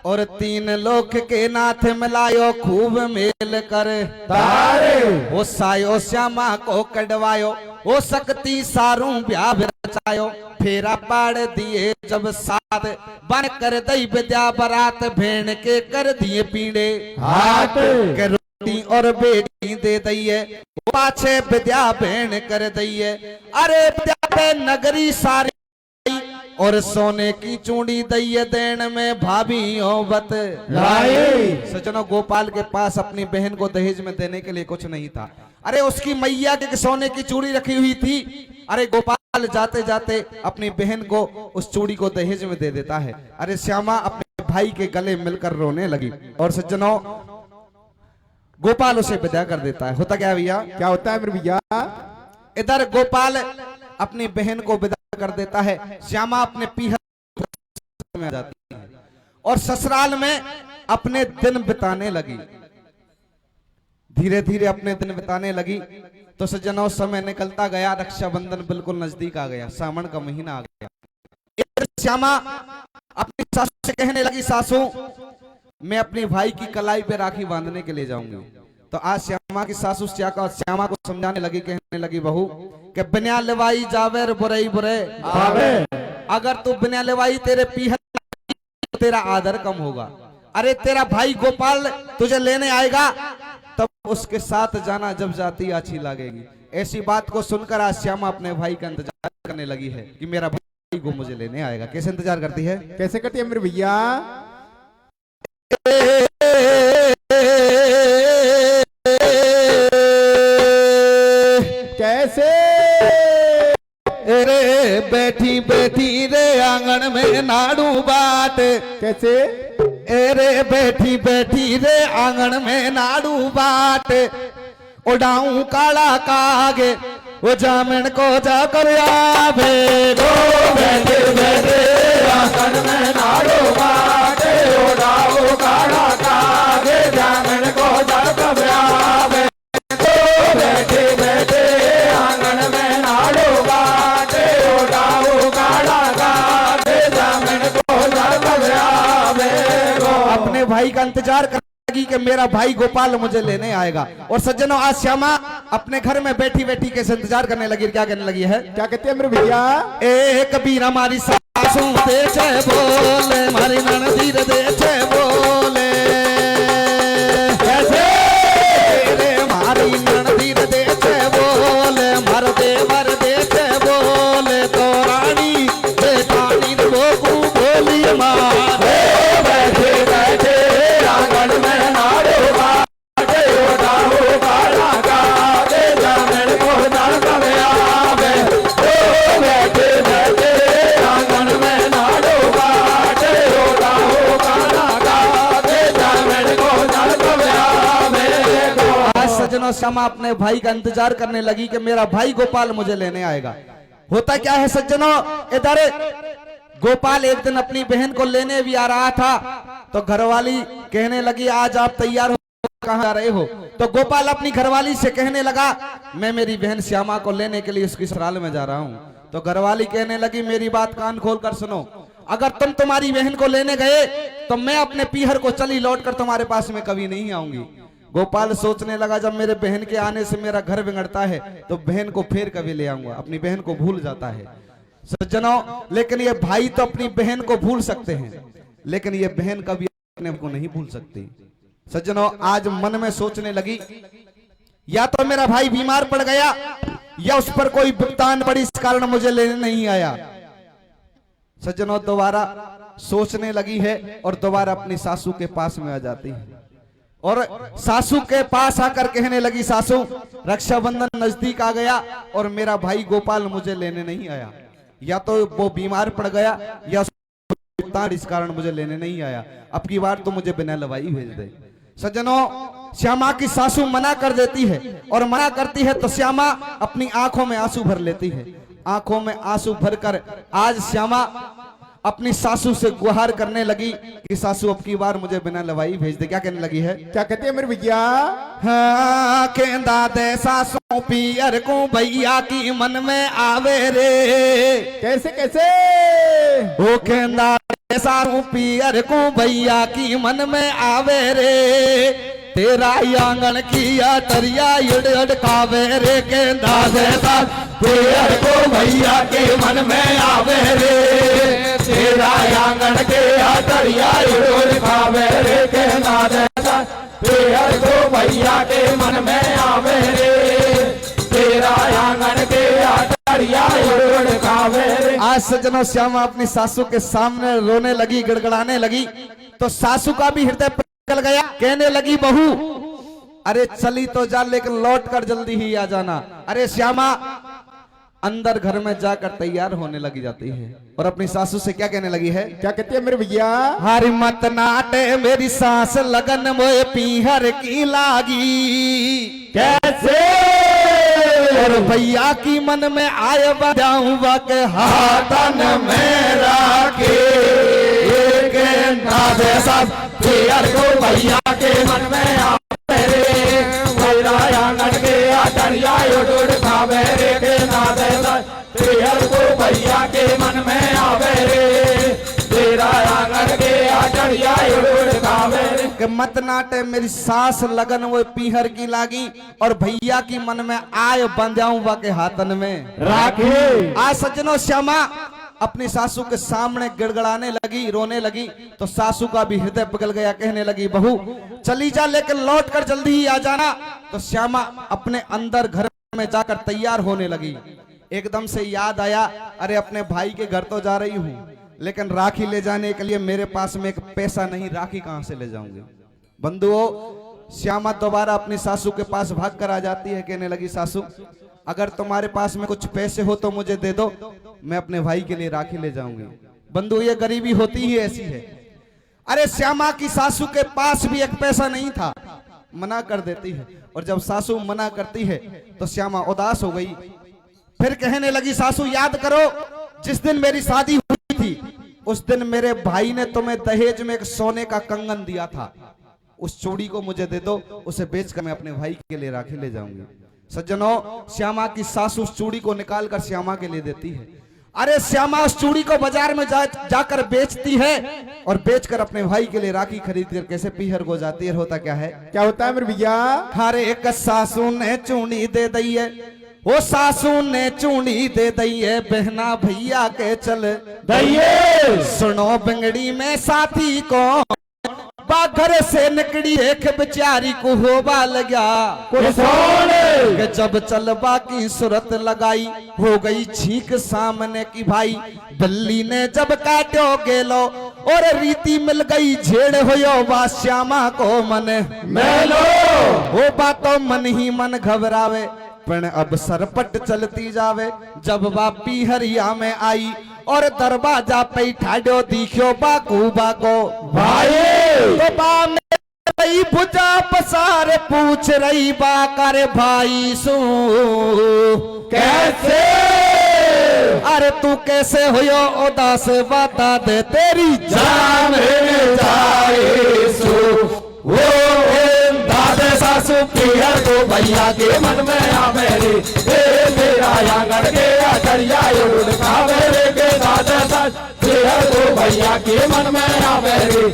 Speaker 6: और 3 लोक के नाथ मिलायो खूब मेल कर तारे। वो सायो श्यामा को कड़वायो, वो सकती सारू ब्याह रचायो। फेरा पाड़ दिए जब साथ बन कर दई विद्या बरात। भेड़ के कर दिए पीड़े हाथ के रोटी और बेटी दे दइए। पाछे विद्या भेड़ कर दइए। अरे विद्या पे नगरी सारी और सोने की चूड़ी दैये देन में भाभीओ बत
Speaker 2: लाई।
Speaker 6: सज्जनों, गोपाल के पास अपनी बहन को दहेज में देने के लिए कुछ नहीं था। अरे उसकी मैया के सोने की चूड़ी रखी हुई थी। अरे गोपाल जाते जाते अपनी बहन को उस चूड़ी को दहेज में दे देता है। अरे श्यामा अपने भाई के गले मिलकर रोने लगी और सज्जनों गोपाल उसे विदा कर देता है। होता क्या है भैया?
Speaker 2: क्या होता है मेरे भैया?
Speaker 6: इधर गोपाल अपनी बहन को विदा कर देता है। श्यामा अपने पीहर में आ जाती है और ससुराल में अपने दिन बिताने लगी। धीरे धीरे अपने दिन बिताने लगी तो सज्जनों समय निकलता गया। रक्षाबंधन बिल्कुल नजदीक आ गया, सावन का महीना आ गया। इधर श्यामा अपनी सासू से कहने लगी, सासू मैं अपने भाई की कलाई पे राखी बांधने के लिए जाऊंगी। तो आज श्यामा की सासू श्यामा को समझाने लगी, कहने लगी, बहू कि बिना लेवाई जावे बुरई बुरे
Speaker 2: भावे।
Speaker 6: अगर तू बिना लेवाई तेरे पीहर तो तेरा आदर कम होगा। अरे तेरा भाई गोपाल तुझे लेने आएगा तब उसके साथ जाना, जब जाती अच्छी लगेगी। ऐसी बात को सुनकर आज श्यामा अपने भाई का इंतजार करने लगी है कि मेरा भाई को मुझे लेने आएगा। कैसे इंतजार करती है?
Speaker 2: कैसे करती है मेरे भैया? कैसे?
Speaker 6: अरे बैठी बैठी रे आंगन में नाड़ू बाट।
Speaker 2: कैसे?
Speaker 6: अरे बैठी बैठी रे आंगन में नाड़ू बाट। उड़ाऊं काला कागे वो जामन को जा कर आवे। गो बैठे बैठे आंगन में नाड़ू बाट। उड़ाऊं काला कागे जामन को जा कर आवे। गो बैठे बैठे आंगन में नाड़ू बाट। उड़ाऊं काला कागे जामन को जा कर आवे। अपने भाई का इंतजार कर लगी कि मेरा भाई गोपाल मुझे लेने आएगा। और सज्जनों आज श्यामा अपने घर में बैठी बैठी कैसे इंतजार करने लगी, क्या करने लगी है?
Speaker 2: क्या कहते हैं मेरे भैया?
Speaker 6: ए कबीर हमारी सासू देखे बोले, हमारी ननदीर देखे बोले।
Speaker 2: कैसे?
Speaker 6: हमारी ननदीर देखे बोले, हमारे देवर देखे बोले। तो रानी बेटानी बोकू बोली मारे। बैठे बैठे आंगन में नाड़ू बाटे। उड़ाऊं काला कागे जामन को जा कर आवे। बैठे बैठे आंगन में नाड़ू बाटे। उड़ाऊं काला कागे जामन को जा कर आवे। आज सज्जनों श्यामा अपने भाई का इंतजार करने लगी कि मेरा भाई गोपाल मुझे लेने आएगा। होता क्या है सज्जनों, इधर गोपाल एक दिन अपनी बहन को लेने भी आ रहा था तो घरवाली कहने लगी, आज आप तैयार हो, कहाँ जा रहे हो? तो गोपाल अपनी घरवाली से कहने लगा, मैं मेरी बहन श्यामा को लेने के लिए उसकी ससुराल में जा रहा हूँ। तो घरवाली कहने लगी, मेरी बात कान खोल कर सुनो, अगर तुम तुम्हारी बहन को लेने गए तो मैं अपने पीहर को चली लौट कर तुम्हारे पास में कभी नहीं आऊंगी। गोपाल सोचने लगा, जब मेरे बहन के आने से मेरा घर बिगड़ता है तो बहन को फिर कभी ले आऊंगा। अपनी बहन को भूल जाता है सज्जनों। लेकिन ये भाई तो अपनी बहन को भूल सकते हैं, लेकिन ये बहन कभी अपने को नहीं भूल सकती। सज्जनों आज मन में सोचने लगी, या तो मेरा भाई बीमार पड़ गया या उस पर कोई भुगतान पड़ी, इस कारण मुझे लेने नहीं आया। सज्जनों दोबारा सोचने लगी है और दोबारा अपनी सासू के पास में आ जाती है और सासू के पास आकर कहने लगी, सासू रक्षाबंधन नजदीक आ गया और मेरा भाई गोपाल मुझे लेने नहीं आया। या तो वो बीमार पड़ गया या इस कारण मुझे लेने नहीं आया। अब की बार तो मुझे बिना लवाई भेज दे। सज्जनों श्यामा की सासू मना कर देती है और मना करती है तो श्यामा अपनी आंखों में आंसू भर लेती है। आंखों में आंसू भरकर आज श्यामा अपनी सासू से गुहार करने लगी कि सासू अब की बार मुझे बिना लवाई भेज दे। क्या कहने लगी है?
Speaker 2: क्या कहते हैं मेरे भैया?
Speaker 6: हाँ कहता दे सासू पियर को भैया की मन में आवे रे।
Speaker 2: कैसे कैसे?
Speaker 6: वो कहता दे सासू पियर को भैया की मन में आवे रे। तेरा आंगन की तरिया इड़ इड़ खावे रे। कहता दे सासू पियर को भैया के मन में आवे रे। तेरा आंगन के तरिया इड़ इड़ खावे रे। कहता दे सासू पियर को भैया के मन में आवे रे। तेरा आंगन के तरिया इड़ इड़ खावे रे। आज सज्जनों श्यामा अपनी सासू के सामने रोने लगी, गिड़गिड़ाने लगी, तो सासू का भी हृदय पिघल गया। कहने लगी बहू अरे चली तो जा लेकिन लौट कर जल्दी ही आ जाना। अरे श्यामा अंदर घर में जाकर तैयार होने लगी जाती है और अपनी सासू से क्या कहने लगी है?
Speaker 2: क्या कहती है मेरे भैया?
Speaker 6: हरी मत नाटे मेरी सांस लगन मोए पीहर की लागी।
Speaker 2: कैसे?
Speaker 6: और भैया की मन में आए बजाऊंगा के हाथन में राखे
Speaker 2: पियर को भैया के मन में आवे रे, मेरा आंगन के आटरिया उड़ खावे रे के नादे पियर को भैया के मन में आवे रे, तेरा आंगन के आटरिया उड़ खावे रे।
Speaker 6: कि मत नाटे मेरी सांस लगन वो पीहर की लागी और भैया की मन में आए बंजाऊंगा के हाथन में
Speaker 2: राखी।
Speaker 6: आज सज्जनों श्यामा अपनी सासू के सामने गिड़गिड़ाने लगी, रोने लगी, तो सासू का भी हृदय पिघल गया। कहने लगी बहू चली जा लेकिन लौट कर जल्दी ही आ जाना। तो श्यामा अपने अंदर घर में जाकर तैयार होने लगी। एकदम से याद आया अरे अपने भाई के घर तो जा रही हूँ लेकिन राखी ले जाने के लिए मेरे पास में एक पैसा नहीं, राखी कहां से ले जाऊंगी। बंधुओं श्यामा दोबारा अपनी सासू के पास भाग कर आ जाती है। कहने लगी सासू अगर तुम्हारे पास में कुछ पैसे हो तो मुझे दे दो, मैं अपने भाई के लिए राखी ले जाऊंगी। बंधु ये गरीबी होती ही ऐसी है। अरे श्यामा की सासू के पास भी एक पैसा नहीं था, मना कर देती है और जब सासू मना करती है तो श्यामा उदास हो गई। फिर कहने लगी सासू याद करो जिस दिन मेरी शादी हुई थी उस दिन मेरे भाई ने तुम्हें दहेज में एक सोने का कंगन दिया था, उस चूड़ी को मुझे दे दो, उसे बेचकर मैं अपने भाई के लिए राखी ले जाऊंगी। सज्जनों श्यामा की सासू उस चूड़ी को निकालकर श्यामा के लिए देती है। अरे श्यामा उस चूड़ी को बाजार में जाकर बेचती है और बेचकर अपने भाई के लिए राखी खरीद कर कैसे पीहर को जाती है। होता क्या है?
Speaker 2: क्या होता है मेरे भैया?
Speaker 6: हरे एक सासू ने चूड़ी दे दी है, वो सासू ने चूड़ी दे दी है, बहना भैया के चल
Speaker 2: दइए।
Speaker 6: सुनो बिंगड़ी में साथी को बाघर से निकड़ी एक बेचारी को होबा लगा। कि जब चलबा की सूरत लगाई हो गई छींक सामने की भाई, बिल्ली ने जब काटो गेलो और रीति मिल गई झेड़ होयो बा श्यामा को मन मेलो। वो बातों मन ही मन घबरावे पण अब सरपट चलती जावे। जब वापी हरिया में आई और दरवाजा पे ठाडो दिखो बाकू बाको भाई, तो बा में भुजा पसार पूछ रही बा कर भाई सू
Speaker 2: कैसे?
Speaker 6: अरे तू कैसे होयो उदास बता दे तेरी
Speaker 2: जान जाए सु वो दादे सासू पियर को भैया के मन में आवे रे, मेरा आंगन के आटरिया उड़ खावे रे के दादे सासू पियर को भैया के मन में आवे रे,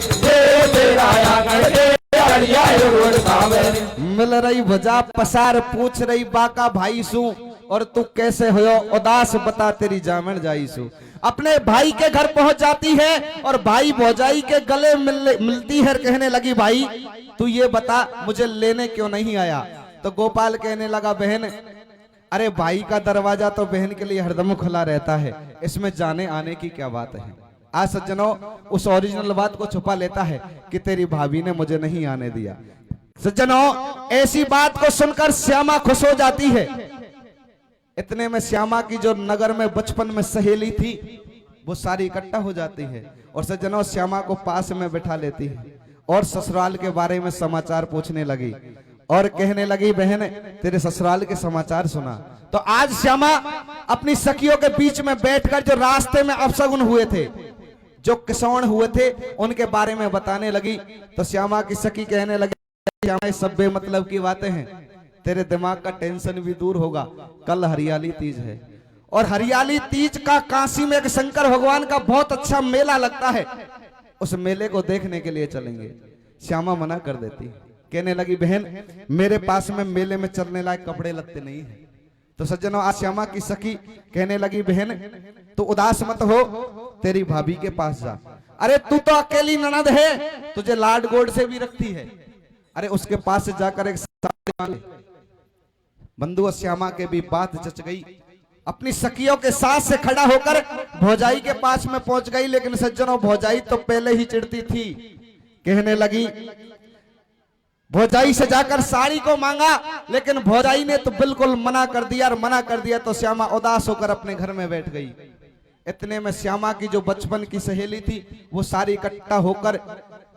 Speaker 2: मेरा आंगन के आटरिया उड़ खावे रे।
Speaker 6: मिल रही भुजा पसार पूछ रही बाका भाई सू और तू कैसे हो उदास बता तेरी जामन जाईसू। अपने भाई के घर पहुंच जाती है और भाई भौजाई के गले मिलती है। कहने लगी भाई तू ये बता मुझे लेने क्यों नहीं आया। तो गोपाल कहने लगा बहन अरे भाई का दरवाजा तो बहन के लिए हरदम खुला रहता है, इसमें जाने आने की क्या बात है। आज सज्जनों उस ओरिजिनल बात को छुपा लेता है कि तेरी भाभी ने मुझे नहीं आने दिया। सज्जनों ऐसी बात को सुनकर श्यामा खुश हो जाती है। इतने में श्यामा की जो नगर में बचपन में सहेली थी वो सारी इकट्ठा हो जाती है और सज्जनों श्यामा को पास में बैठा लेती है और ससुराल के बारे में समाचार पूछने लगी और कहने लगी बहन तेरे ससुराल के समाचार सुना। तो आज श्यामा अपनी सखियों के बीच में बैठकर जो रास्ते में अपशगुन हुए थे, जो किसौन हुए थे, उनके बारे में बताने लगी। तो श्यामा की सखी कहने लगी श्यामा सब बेमतलब की बातें हैं, तेरे दिमाग का टेंशन भी दूर होगा। कल हरियाली तीज है और हरियाली तीज का काशी में एक शंकर भगवान का बहुत अच्छा मेला लगता है, उस मेले को देखने के लिए चलेंगे। श्यामा मना कर देती, कहने लगी बहन मेरे पास में मेले में चलने लायक कपड़े लगते नहीं है। तो सज्जनों आज श्यामा की सखी कहने लगी बहन तू उदास मत हो, तेरी भाभी के पास जा। अरे तू तो अकेली ननद है, तुझे लाड गोड से भी रखती है, अरे उसके पास से जाकर एक साड़ी मांग ले। बंधु श्यामा के भी बात जच गई अपनी सखियों के साथ से खड़ा होकर भौजाई के पास में पहुंच गई। लेकिन सज्जनों भौजाई तो पहले ही चिढ़ती थी, कहने लगी, भौजाई से जाकर साड़ी को मांगा, लेकिन भौजाई ने तो बिल्कुल मना कर दिया। और मना कर दिया तो श्यामा उदास होकर अपने घर में बैठ गई। इतने में श्यामा की जो बचपन की सहेली थी वो सारी इकट्ठा होकर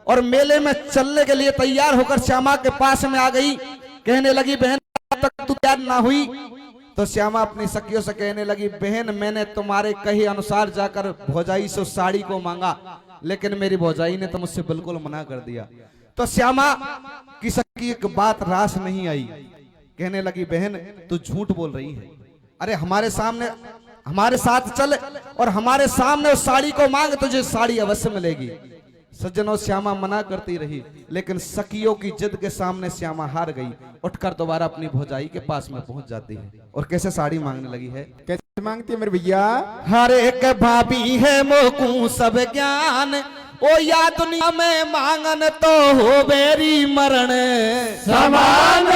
Speaker 6: और मेले में चलने के लिए तैयार होकर श्यामा के पास में आ गई। कहने लगी, बहन अब तक तू तैयार ना हुई? तो श्यामा अपनी सखियों से कहने लगी, बहन मैंने तुम्हारे कहे अनुसार जाकर भौजाई से उस साड़ी को मांगा, लेकिन मेरी भौजाई ने तो मुझसे बिल्कुल मना कर दिया। तो श्यामा की सखी एक बात रास नहीं आई, कहने लगी, बहन तू झूठ बोल रही है। अरे हमारे सामने, हमारे साथ चल और हमारे सामने उस साड़ी को मांग, तुझे साड़ी अवश्य मिलेगी। सज्जनों श्यामा मना करती रही, लेकिन सखियों की जिद के सामने श्यामा हार गई। उठकर दोबारा अपनी भौजाई के पास में पहुंच जाती है और कैसे साड़ी मांगने लगी है।
Speaker 2: कैसे मांगती है मेरे भैया?
Speaker 6: हर एक भाभी है मोकू सब ज्ञान, ओ या दुनिया में मांगन तो हो बेरी मरण
Speaker 2: समान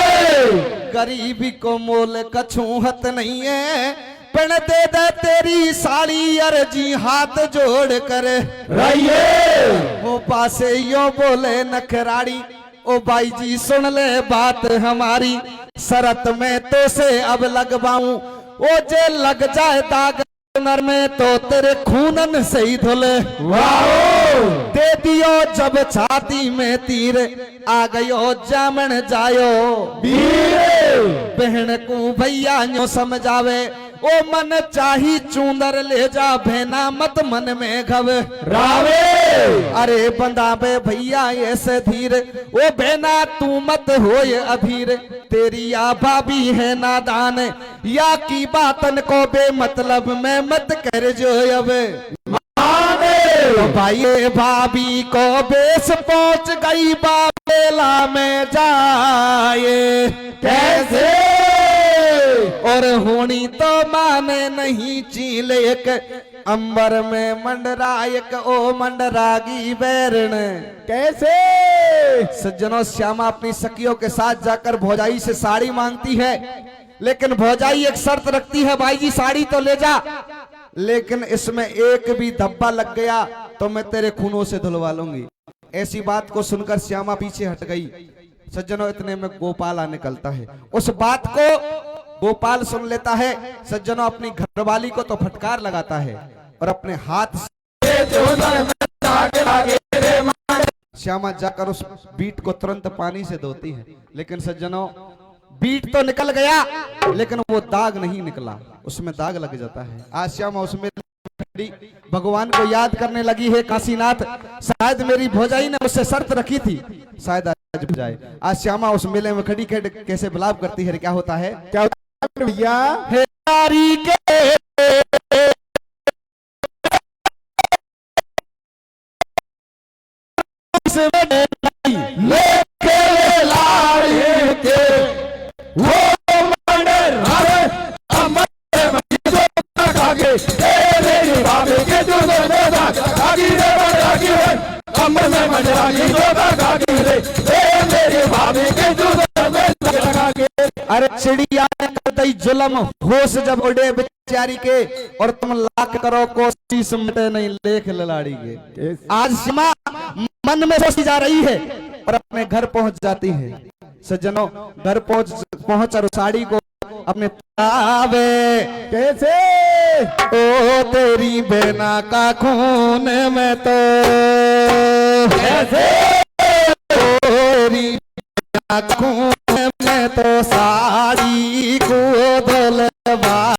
Speaker 6: गरीबी को मोल कछूहत नहीं है, पण दे दे तेरी साड़ी अर्जी हाथ जोड़ कर
Speaker 2: रहिए।
Speaker 6: वो पासे यो बोले नखराड़ी, ओ भाई जी सुन ले बात हमारी, शरत में तो से अब लगवाऊं, ओ जे लग जाए दाग नर में तो तेरे खूनन से ही धुले। दे दियो जब छाती में तीर, आ गयो जामन जायो बहन को भैया न्यो समझावे, ओ मन चाही चूंदर ले जा भेना मत मन में घबरावे। अरे बंदाबे भैया ऐसे धीर, ओ बहना तू मत होए अधीर, तेरी या भाभी है नादान, या की बातन को बेमतलब में मत कर जो अब भाई भाभी को बेस पहुंच गई बाबेला में जाए
Speaker 2: कैसे?
Speaker 6: और होनी तो माने नहीं चीलेक, अंबर में मंडरायक ओ मंडरागी बैरण
Speaker 2: कैसे?
Speaker 6: सज्जनों श्यामा अपनी सखियों के साथ जाकर भौजाई से साड़ी मांगती है, लेकिन भौजाई एक शर्त रखती है, भाई जी साड़ी तो ले जा, लेकिन इसमें एक भी धब्बा लग गया तो मैं तेरे खूनों से धुलवा लूंगी। ऐसी बात को सुनकर श्यामा पीछे हट गई। सज्जनों इतने में गोपाल आ निकलता है। उस बात को गोपाल सुन लेता है। सज्जनों अपनी घरवाली को तो फटकार लगाता है और अपने हाथ श्यामा जाकर उस बीट को तुरंत पानी से धोती है, लेकिन सज्जनों बीट तो निकल गया, लेकिन वो दाग नहीं निकला, उसमें दाग लग जाता है। आज श्यामा उसमें भगवान को याद करने लगी है, काशीनाथ शायद मेरी भौजाई ने मुझसे शर्त रखी थी, शायद आज हो जाए। आज श्यामा उस मेले में खड़ी कैसे बिलाप करती है। क्या होता है?
Speaker 2: क्या होता है भैया?
Speaker 6: हे नारी के
Speaker 2: लेके लाड़ी के वो मंडर हरे अमर मजीदो कागे तेरे बाबे के जो दादा कागी रे कागी रे अमर में मंडरागी जो कागी रे तेरे बाबे के जो दादा कागे।
Speaker 6: अरे चिड़िया ने कर दी जुल्म, होश जब उड़े बेचारी के, और तुम लाख करो कोशिश मिटे नहीं लेख ललाड़ी के। आज श्यामा मन में सोची जा रही है और अपने घर पहुंच जाती है। सज्जनों घर पहुंच और साड़ी को अपने तावे
Speaker 2: कैसे?
Speaker 6: ओ तेरी बेना का खून में तो
Speaker 2: कैसे?
Speaker 6: तेरी बेना का खून में तो साड़ी को धुलवा